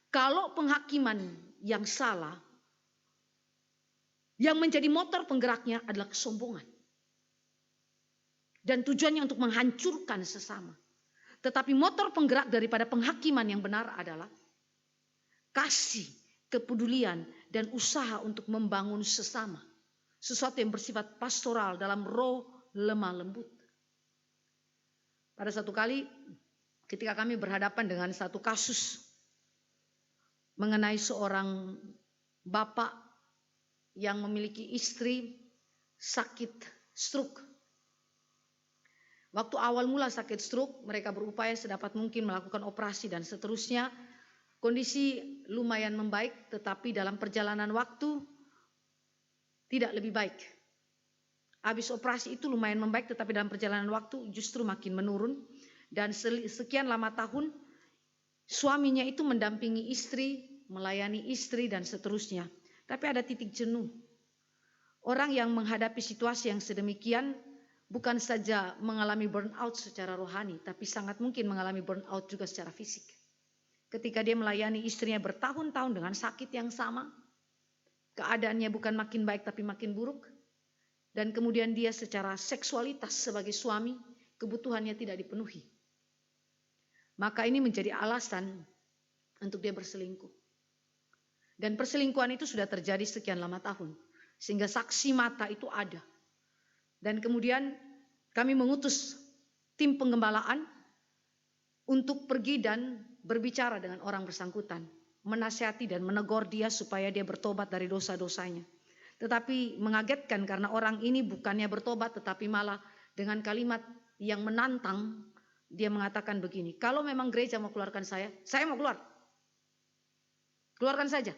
kalau penghakiman yang salah, yang menjadi motor penggeraknya adalah kesombongan. Dan tujuannya untuk menghancurkan sesama. Tetapi motor penggerak daripada penghakiman yang benar adalah kasih, kepedulian, dan usaha untuk membangun sesama. Sesuatu yang bersifat pastoral dalam roh lemah lembut. Pada satu kali ketika kami berhadapan dengan satu kasus mengenai seorang bapak yang memiliki istri sakit stroke. Waktu awal mula sakit stroke, mereka berupaya sedapat mungkin melakukan operasi dan seterusnya. Kondisi lumayan membaik, tetapi dalam perjalanan waktu tidak lebih baik. Habis operasi itu lumayan membaik, tetapi dalam perjalanan waktu justru makin menurun. Dan sekian lama tahun, suaminya itu mendampingi istri, melayani istri dan seterusnya. Tapi ada titik jenuh. Orang yang menghadapi situasi yang sedemikian bukan saja mengalami burnout secara rohani, tapi sangat mungkin mengalami burnout juga secara fisik. Ketika dia melayani istrinya bertahun-tahun dengan sakit yang sama, keadaannya bukan makin baik tapi makin buruk. Dan kemudian dia secara seksualitas sebagai suami, kebutuhannya tidak dipenuhi. Maka ini menjadi alasan untuk dia berselingkuh. Dan perselingkuhan itu sudah terjadi sekian lama tahun. Sehingga saksi mata itu ada. Dan kemudian kami mengutus tim penggembalaan untuk pergi dan berbicara dengan orang bersangkutan. Menasihati dan menegur dia supaya dia bertobat dari dosa-dosanya. Tetapi mengagetkan karena orang ini bukannya bertobat tetapi malah dengan kalimat yang menantang. Dia mengatakan begini, kalau memang gereja mau keluarkan saya mau keluar. Keluarkan saja.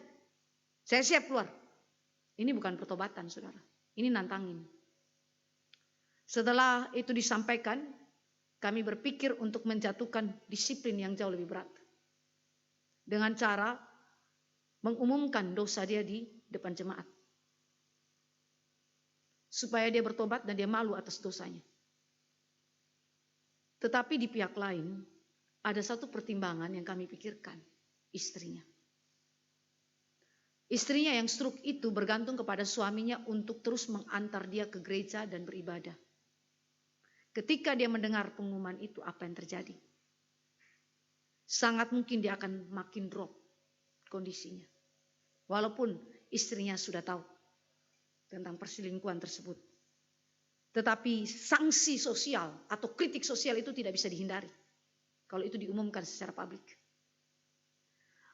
Saya siap keluar. Ini bukan pertobatan, saudara. Ini nantangin. Setelah itu disampaikan, kami berpikir untuk menjatuhkan disiplin yang jauh lebih berat. Dengan cara mengumumkan dosa dia di depan jemaat. Supaya dia bertobat dan dia malu atas dosanya. Tetapi di pihak lain, ada satu pertimbangan yang kami pikirkan, istrinya. Istrinya yang stroke itu bergantung kepada suaminya untuk terus mengantar dia ke gereja dan beribadah. Ketika dia mendengar pengumuman itu, apa yang terjadi? Sangat mungkin dia akan makin drop kondisinya. Walaupun istrinya sudah tahu tentang perselingkuhan tersebut. Tetapi sanksi sosial atau kritik sosial itu tidak bisa dihindari. Kalau itu diumumkan secara publik.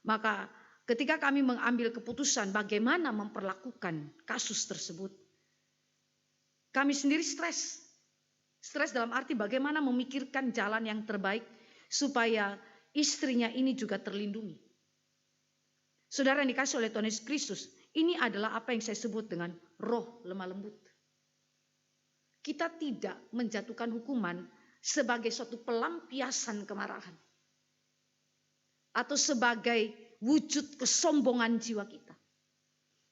Maka ketika kami mengambil keputusan bagaimana memperlakukan kasus tersebut, kami sendiri stres. Stres dalam arti bagaimana memikirkan jalan yang terbaik supaya istrinya ini juga terlindungi. Saudara yang dikasih oleh Tuhan Yesus Kristus, ini adalah apa yang saya sebut dengan roh lemah lembut. Kita tidak menjatuhkan hukuman sebagai suatu pelampiasan kemarahan. Atau sebagai wujud kesombongan jiwa kita.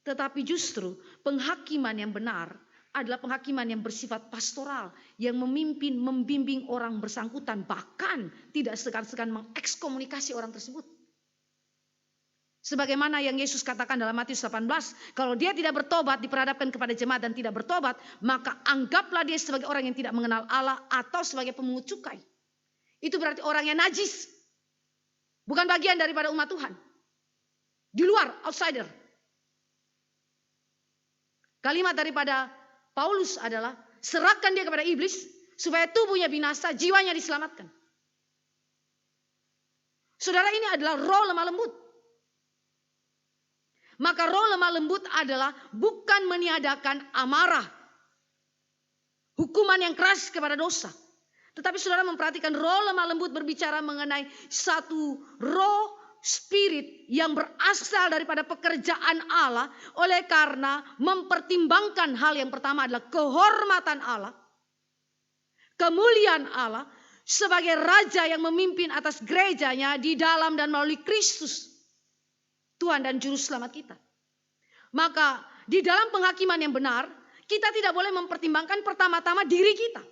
Tetapi justru penghakiman yang benar adalah penghakiman yang bersifat pastoral. Yang memimpin, membimbing orang bersangkutan. Bahkan tidak segan-segan mengekskomunikasi orang tersebut. Sebagaimana yang Yesus katakan dalam Matius 18. Kalau dia tidak bertobat, diperhadapkan kepada jemaat dan tidak bertobat. Maka anggaplah dia sebagai orang yang tidak mengenal Allah atau sebagai pemungut cukai. itu berarti orang yang najis. Bukan bagian daripada umat Tuhan. Di luar, outsider. Kalimat daripada Paulus adalah, serahkan dia kepada iblis, supaya tubuhnya binasa, jiwanya diselamatkan. Saudara, ini adalah roh lemah lembut. Maka roh lemah lembut adalah bukan meniadakan amarah, hukuman yang keras kepada dosa. Tetapi saudara memperhatikan roh lemah lembut berbicara mengenai satu roh spirit yang berasal daripada pekerjaan Allah. Oleh karena mempertimbangkan hal yang pertama adalah kehormatan Allah, kemuliaan Allah sebagai raja yang memimpin atas gerejanya di dalam dan melalui Kristus, Tuhan dan Juru Selamat kita. Maka di dalam penghakiman yang benar, kita tidak boleh mempertimbangkan pertama-tama diri kita.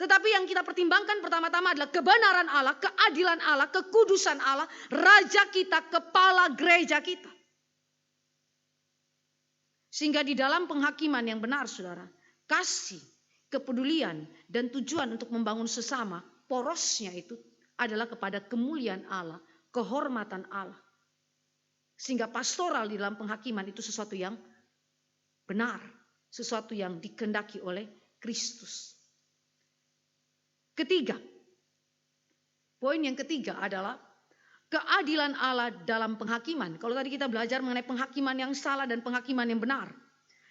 Tetapi yang kita pertimbangkan pertama-tama adalah kebenaran Allah, keadilan Allah, kekudusan Allah, raja kita, kepala gereja kita. Sehingga di dalam penghakiman yang benar, saudara, kasih, kepedulian, dan tujuan untuk membangun sesama, porosnya itu adalah kepada kemuliaan Allah, kehormatan Allah. Sehingga pastoral di dalam penghakiman itu sesuatu yang benar, sesuatu yang dikehendaki oleh Kristus. Ketiga, poin yang ketiga adalah keadilan Allah dalam penghakiman. Kalau tadi kita belajar mengenai penghakiman yang salah dan penghakiman yang benar,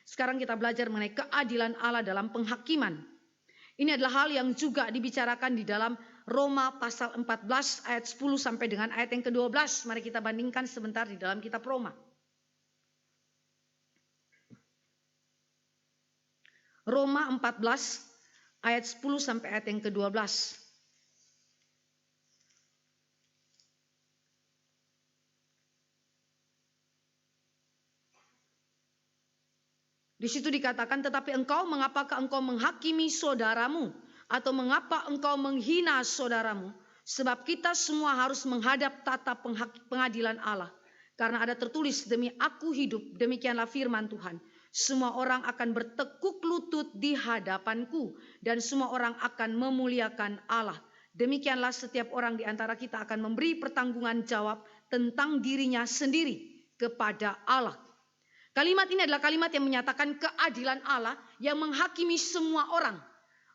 sekarang kita belajar mengenai keadilan Allah dalam penghakiman. Ini adalah hal yang juga dibicarakan di dalam Roma pasal 14 ayat 10 sampai dengan ayat yang ke-12. Mari kita bandingkan sebentar di dalam kitab Roma. Roma 14 ayat 10 sampai ayat yang ke-12. Di situ dikatakan, tetapi mengapakah engkau menghakimi saudaramu? Atau mengapa engkau menghina saudaramu? Sebab kita semua harus menghadap tata pengadilan Allah. Karena ada tertulis, demi aku hidup, demikianlah firman Tuhan. Semua orang akan bertekuk lutut di hadapanku, dan semua orang akan memuliakan Allah. Demikianlah setiap orang di antara kita akan memberi pertanggungan jawab tentang dirinya sendiri kepada Allah. Kalimat ini adalah kalimat yang menyatakan keadilan Allah yang menghakimi semua orang.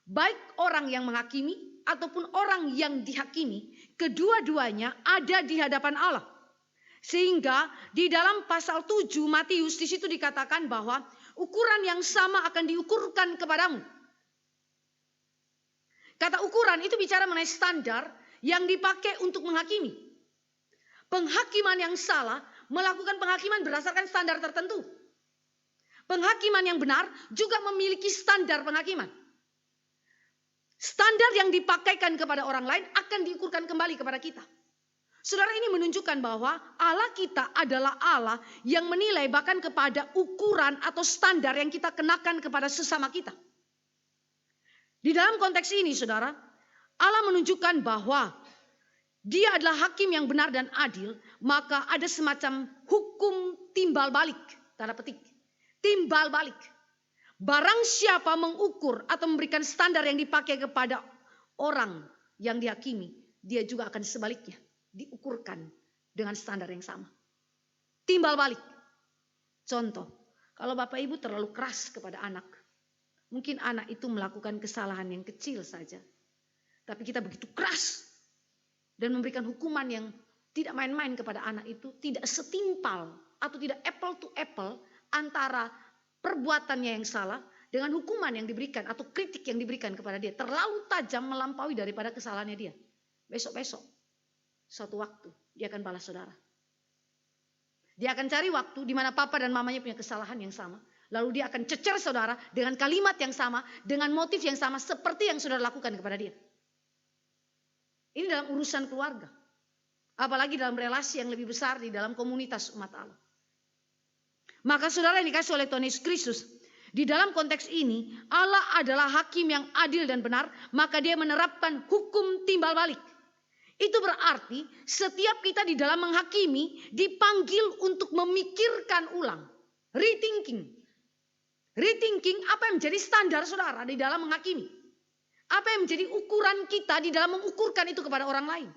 Baik orang yang menghakimi ataupun orang yang dihakimi, kedua-duanya ada di hadapan Allah. Sehingga di dalam pasal 7 Matius di situ dikatakan bahwa ukuran yang sama akan diukurkan kepadamu. Kata ukuran itu bicara mengenai standar yang dipakai untuk menghakimi. Penghakiman yang salah melakukan penghakiman berdasarkan standar tertentu. Penghakiman yang benar juga memiliki standar penghakiman. Standar yang dipakaikan kepada orang lain akan diukurkan kembali kepada kita. Saudara, ini menunjukkan bahwa Allah kita adalah Allah yang menilai bahkan kepada ukuran atau standar yang kita kenakan kepada sesama kita. Di dalam konteks ini, saudara, Allah menunjukkan bahwa Dia adalah hakim yang benar dan adil, maka ada semacam hukum timbal balik, tanda petik. Timbal balik. Barang siapa mengukur atau memberikan standar yang dipakai kepada orang yang dihakimi, dia juga akan sebaliknya diukurkan dengan standar yang sama. Timbal balik. Contoh, kalau Bapak Ibu terlalu keras kepada anak, mungkin anak itu melakukan kesalahan yang kecil saja, tapi kita begitu keras dan memberikan hukuman yang tidak main-main kepada anak itu, tidak setimpal atau tidak apple to apple antara perbuatannya yang salah dengan hukuman yang diberikan atau kritik yang diberikan kepada dia. Terlalu tajam melampaui daripada kesalahannya dia. Besok-besok, suatu waktu dia akan balas saudara. Dia akan cari waktu di mana papa dan mamanya punya kesalahan yang sama. Lalu dia akan cecer saudara dengan kalimat yang sama, dengan motif yang sama seperti yang saudara lakukan kepada dia. Ini dalam urusan keluarga. Apalagi dalam relasi yang lebih besar di dalam komunitas umat Allah. Maka saudara yang dikasih oleh Tuhan Yesus Kristus, di dalam konteks ini Allah adalah hakim yang adil dan benar, maka Dia menerapkan hukum timbal balik. Itu berarti setiap kita di dalam menghakimi dipanggil untuk memikirkan ulang. Rethinking. Rethinking apa yang menjadi standar saudara di dalam menghakimi. Apa yang menjadi ukuran kita di dalam mengukurkan itu kepada orang lain?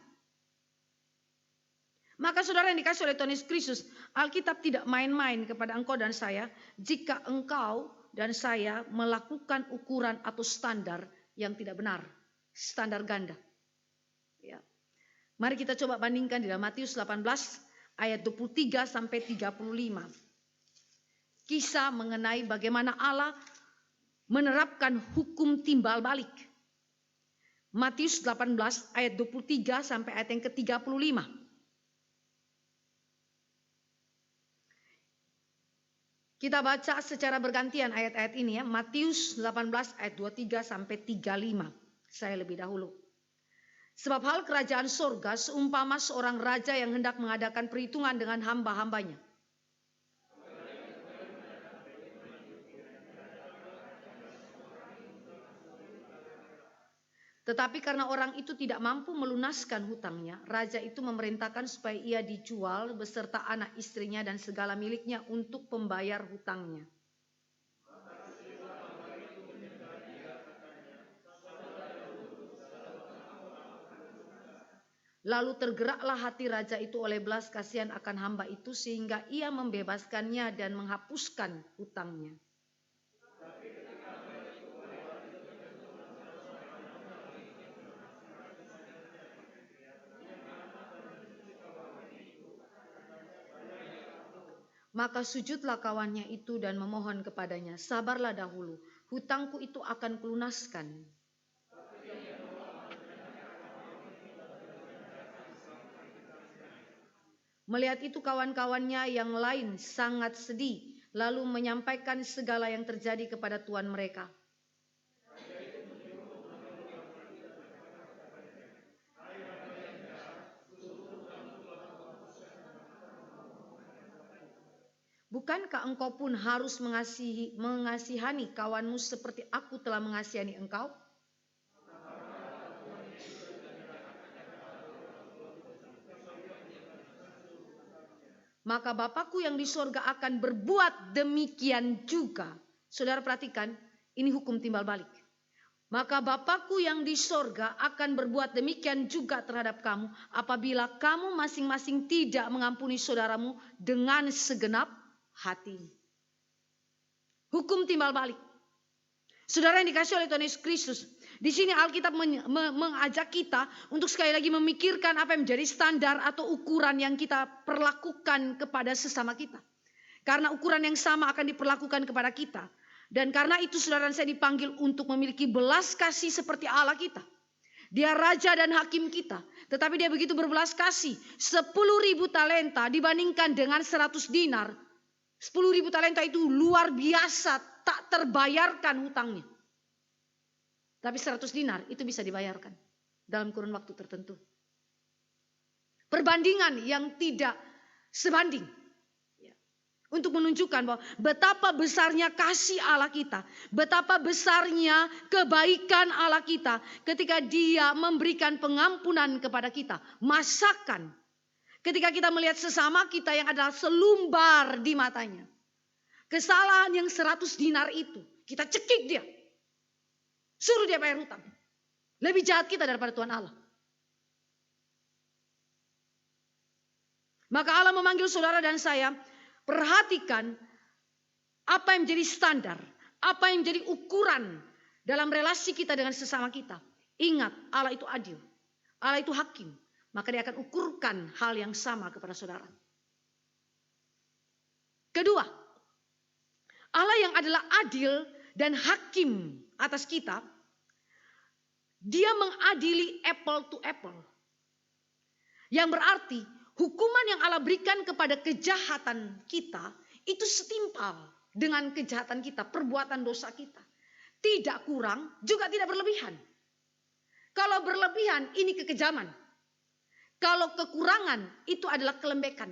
Maka saudara yang dikasih oleh Tuhan Yesus Kristus, Alkitab tidak main-main kepada engkau dan saya jika engkau dan saya melakukan ukuran atau standar yang tidak benar, standar ganda. Ya. Mari kita coba bandingkan di dalam Matius 18 ayat 23 sampai 35. Kisah mengenai bagaimana Allah menerapkan hukum timbal balik. Matius 18 ayat 23 sampai ayat yang ke-35. Kita baca secara bergantian ayat-ayat ini ya. Matius 18 ayat 23 sampai 35. Saya lebih dahulu. Sebab hal kerajaan sorga seumpama seorang raja yang hendak mengadakan perhitungan dengan hamba-hambanya. Tetapi karena orang itu tidak mampu melunaskan hutangnya, raja itu memerintahkan supaya ia dijual beserta anak istrinya dan segala miliknya untuk pembayar hutangnya. Lalu tergeraklah hati raja itu oleh belas kasihan akan hamba itu sehingga ia membebaskannya dan menghapuskan hutangnya. Maka sujudlah kawannya itu dan memohon kepadanya, sabarlah dahulu, hutangku itu akan kulunaskan. Melihat itu kawan-kawannya yang lain sangat sedih, lalu menyampaikan segala yang terjadi kepada tuan mereka. Bukankah engkau pun harus mengasihani kawanmu seperti aku telah mengasihani engkau? Maka Bapakku yang di sorga akan berbuat demikian juga. Saudara perhatikan, ini hukum timbal balik. Maka Bapakku yang di sorga akan berbuat demikian juga terhadap kamu apabila kamu masing-masing tidak mengampuni saudaramu dengan segenap hati. Hukum timbal balik. Saudara yang dikasih oleh Tuhan Yesus Kristus, di sini Alkitab mengajak kita untuk sekali lagi memikirkan apa yang menjadi standar atau ukuran yang kita perlakukan kepada sesama kita. Karena ukuran yang sama akan diperlakukan kepada kita. Dan karena itu saudara saya dipanggil untuk memiliki belas kasih seperti Allah kita. Dia raja dan hakim kita. Tetapi dia begitu berbelas kasih. 10.000 talenta dibandingkan dengan 100 dinar. 10.000 talenta itu luar biasa, tak terbayarkan hutangnya. Tapi 100 dinar itu bisa dibayarkan dalam kurun waktu tertentu. Perbandingan yang tidak sebanding. Untuk menunjukkan bahwa betapa besarnya kasih Allah kita. Betapa besarnya kebaikan Allah kita ketika dia memberikan pengampunan kepada kita. Masakan. Ketika kita melihat sesama kita yang adalah selumbar di matanya. Kesalahan yang 100 dinar itu. Kita cekik dia. Suruh dia bayar hutang. Lebih jahat kita daripada Tuhan Allah. Maka Allah memanggil saudara dan saya. Perhatikan apa yang menjadi standar. Apa yang menjadi ukuran dalam relasi kita dengan sesama kita. Ingat Allah itu adil. Allah itu hakim. Maka dia akan ukurkan hal yang sama kepada saudara. Kedua, Allah yang adalah adil dan hakim atas kita, dia mengadili apple to apple. Yang berarti hukuman yang Allah berikan kepada kejahatan kita itu setimpal dengan kejahatan kita, perbuatan dosa kita. Tidak kurang, juga tidak berlebihan. Kalau berlebihan, ini kekejaman. Kalau kekurangan, itu adalah kelembekan.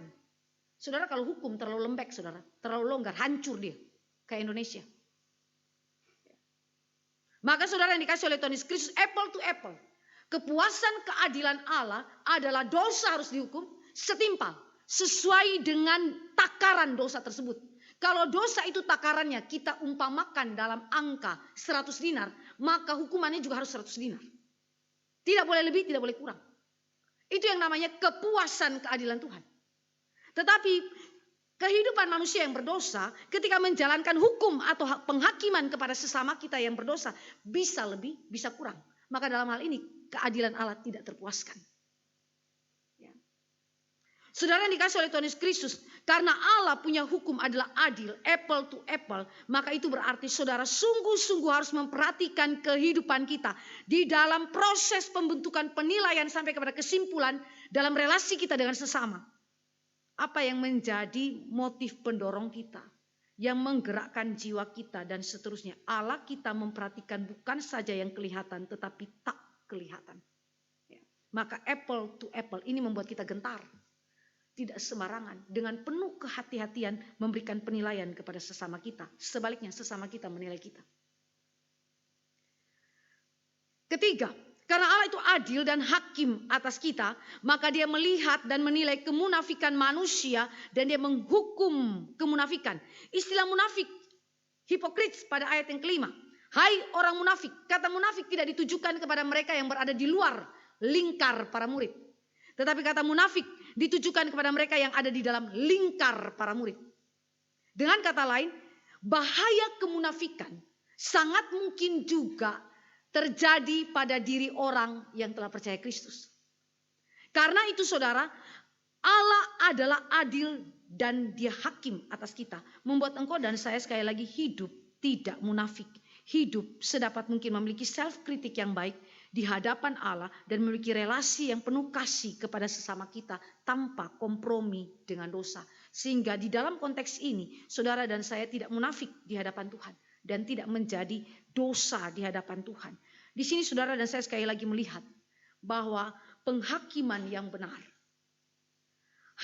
Saudara, kalau hukum terlalu lembek, saudara, terlalu longgar, hancur dia. Kayak Indonesia. Maka saudara yang dikasih oleh Tuhan Yesus Kristus, apple to apple. Kepuasan keadilan Allah adalah dosa harus dihukum setimpal. sesuai dengan takaran dosa tersebut. Kalau dosa itu takarannya kita umpamakan dalam angka 100 dinar, maka hukumannya juga harus 100 dinar. Tidak boleh lebih, tidak boleh kurang. Itu yang namanya kepuasan keadilan Tuhan. Tetapi kehidupan manusia yang berdosa ketika menjalankan hukum atau penghakiman kepada sesama kita yang berdosa bisa lebih, bisa kurang. Maka dalam hal ini keadilan Allah tidak terpuaskan. Ya. Saudara yang dikasih oleh Tuhan Yesus Kristus, karena Allah punya hukum adalah adil, apple to apple, maka itu berarti saudara sungguh-sungguh harus memperhatikan kehidupan kita di dalam proses pembentukan penilaian sampai kepada kesimpulan dalam relasi kita dengan sesama. Apa yang menjadi motif pendorong kita, yang menggerakkan jiwa kita dan seterusnya. Allah kita memperhatikan bukan saja yang kelihatan tetapi tak kelihatan. Ya. Maka apple to apple ini membuat kita gentar. Tidak sembarangan, dengan penuh kehati-hatian memberikan penilaian kepada sesama kita. Sebaliknya sesama kita menilai kita. Ketiga, karena Allah itu adil dan hakim atas kita, maka dia melihat dan menilai kemunafikan manusia dan dia menghukum kemunafikan. Istilah munafik, hipokrit pada ayat yang kelima. Hai orang munafik, kata munafik tidak ditujukan kepada mereka yang berada di luar lingkar para murid. Tetapi kata munafik ditujukan kepada mereka yang ada di dalam lingkar para murid. Dengan kata lain, bahaya kemunafikan sangat mungkin juga terjadi pada diri orang yang telah percaya Kristus. Karena itu saudara, Allah adalah adil dan dia hakim atas kita. Membuat engkau dan saya sekali lagi hidup tidak munafik. Hidup sedapat mungkin memiliki self-kritik yang baik di hadapan Allah dan memiliki relasi yang penuh kasih kepada sesama kita tanpa kompromi dengan dosa. Sehingga di dalam konteks ini, saudara dan saya tidak munafik di hadapan Tuhan dan tidak menjadi dosa di hadapan Tuhan. Di sini saudara dan saya sekali lagi melihat bahwa penghakiman yang benar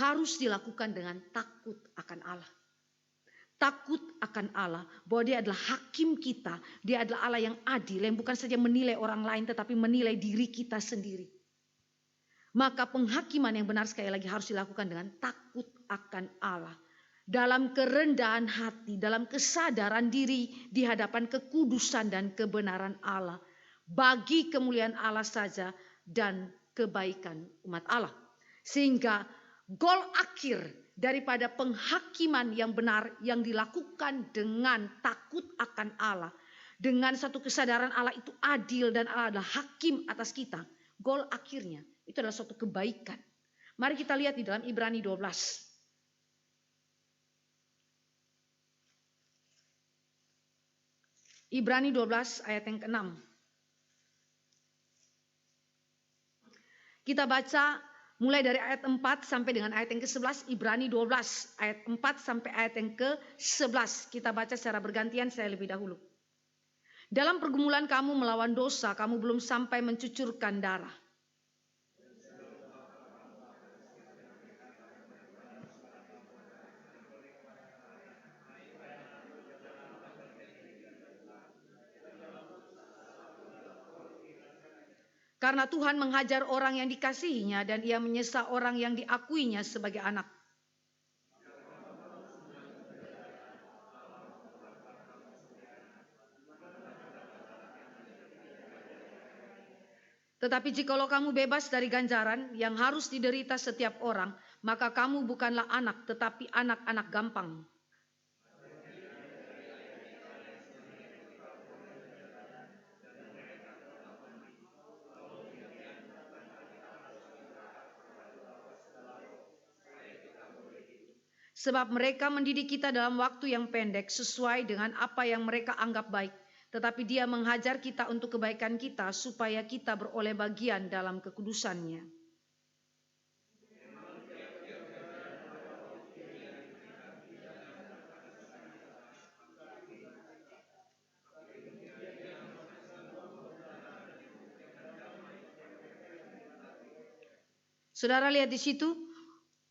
harus dilakukan dengan takut akan Allah. Takut akan Allah bahwa dia adalah hakim kita. Dia adalah Allah yang adil, yang bukan saja menilai orang lain tetapi menilai diri kita sendiri. Maka penghakiman yang benar sekali lagi harus dilakukan dengan takut akan Allah. Dalam kerendahan hati, dalam kesadaran diri di hadapan kekudusan dan kebenaran Allah. Bagi kemuliaan Allah saja dan kebaikan umat Allah. Sehingga goal akhir daripada penghakiman yang benar yang dilakukan dengan takut akan Allah. Dengan satu kesadaran Allah itu adil dan Allah adalah hakim atas kita. Goal akhirnya itu adalah suatu kebaikan. Mari kita lihat di dalam Ibrani 12. Ibrani 12 ayat yang ke-6. Kita baca mulai dari ayat 4 sampai dengan ayat yang ke-11. Ibrani 12 ayat 4 sampai ayat yang ke-11. Kita baca secara bergantian, saya lebih dahulu. Dalam pergumulan kamu melawan dosa, kamu belum sampai mencucurkan darah. Karena Tuhan menghajar orang yang dikasihinya dan ia menyesa orang yang diakuinya sebagai anak. Tetapi jikalau kamu bebas dari ganjaran yang harus diderita setiap orang, maka kamu bukanlah anak tetapi anak-anak gampang. Sebab mereka mendidik kita dalam waktu yang pendek sesuai dengan apa yang mereka anggap baik. Tetapi dia menghajar kita untuk kebaikan kita supaya kita beroleh bagian dalam kekudusannya. Saudara lihat di situ.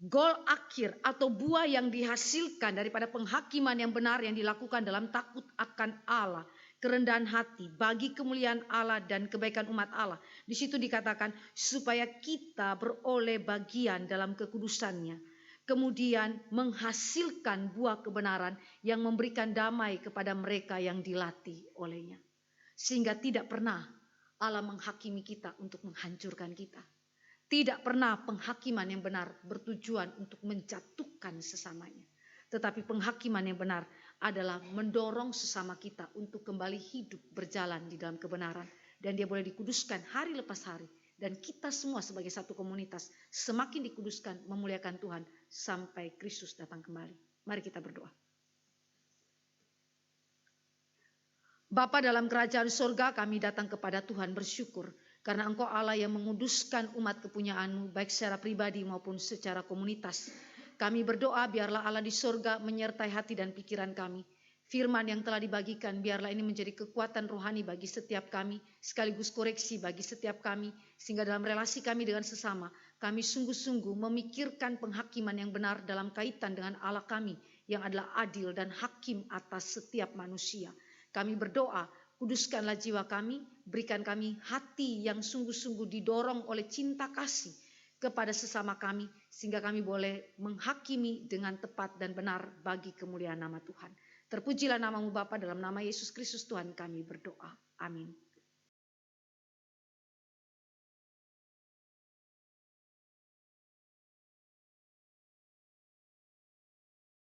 Goal akhir atau buah yang dihasilkan daripada penghakiman yang benar yang dilakukan dalam takut akan Allah, kerendahan hati, bagi kemuliaan Allah dan kebaikan umat Allah. Di situ dikatakan supaya kita beroleh bagian dalam kekudusannya. kemudian menghasilkan buah kebenaran yang memberikan damai kepada mereka yang dilatih olehnya. Sehingga tidak pernah Allah menghakimi kita untuk menghancurkan kita. Tidak pernah penghakiman yang benar bertujuan untuk menjatuhkan sesamanya. Tetapi penghakiman yang benar adalah mendorong sesama kita untuk kembali hidup berjalan di dalam kebenaran. Dan dia boleh dikuduskan hari lepas hari. Dan kita semua sebagai satu komunitas semakin dikuduskan memuliakan Tuhan sampai Kristus datang kembali. Mari kita berdoa. Bapa dalam kerajaan surga, kami datang kepada Tuhan bersyukur. Karena Engkau Allah yang menguduskan umat kepunyaan-Mu baik secara pribadi maupun secara komunitas. Kami berdoa biarlah Allah di surga menyertai hati dan pikiran kami. Firman yang telah dibagikan biarlah ini menjadi kekuatan rohani bagi setiap kami. Sekaligus koreksi bagi setiap kami. Sehingga dalam relasi kami dengan sesama. Kami sungguh-sungguh memikirkan penghakiman yang benar dalam kaitan dengan Allah kami. Yang adalah adil dan hakim atas setiap manusia. Kami berdoa, kuduskanlah jiwa kami. Berikan kami hati yang sungguh-sungguh didorong oleh cinta kasih kepada sesama kami. Sehingga kami boleh menghakimi dengan tepat dan benar bagi kemuliaan nama Tuhan. Terpujilah namamu Bapa, dalam nama Yesus Kristus Tuhan kami berdoa. Amin.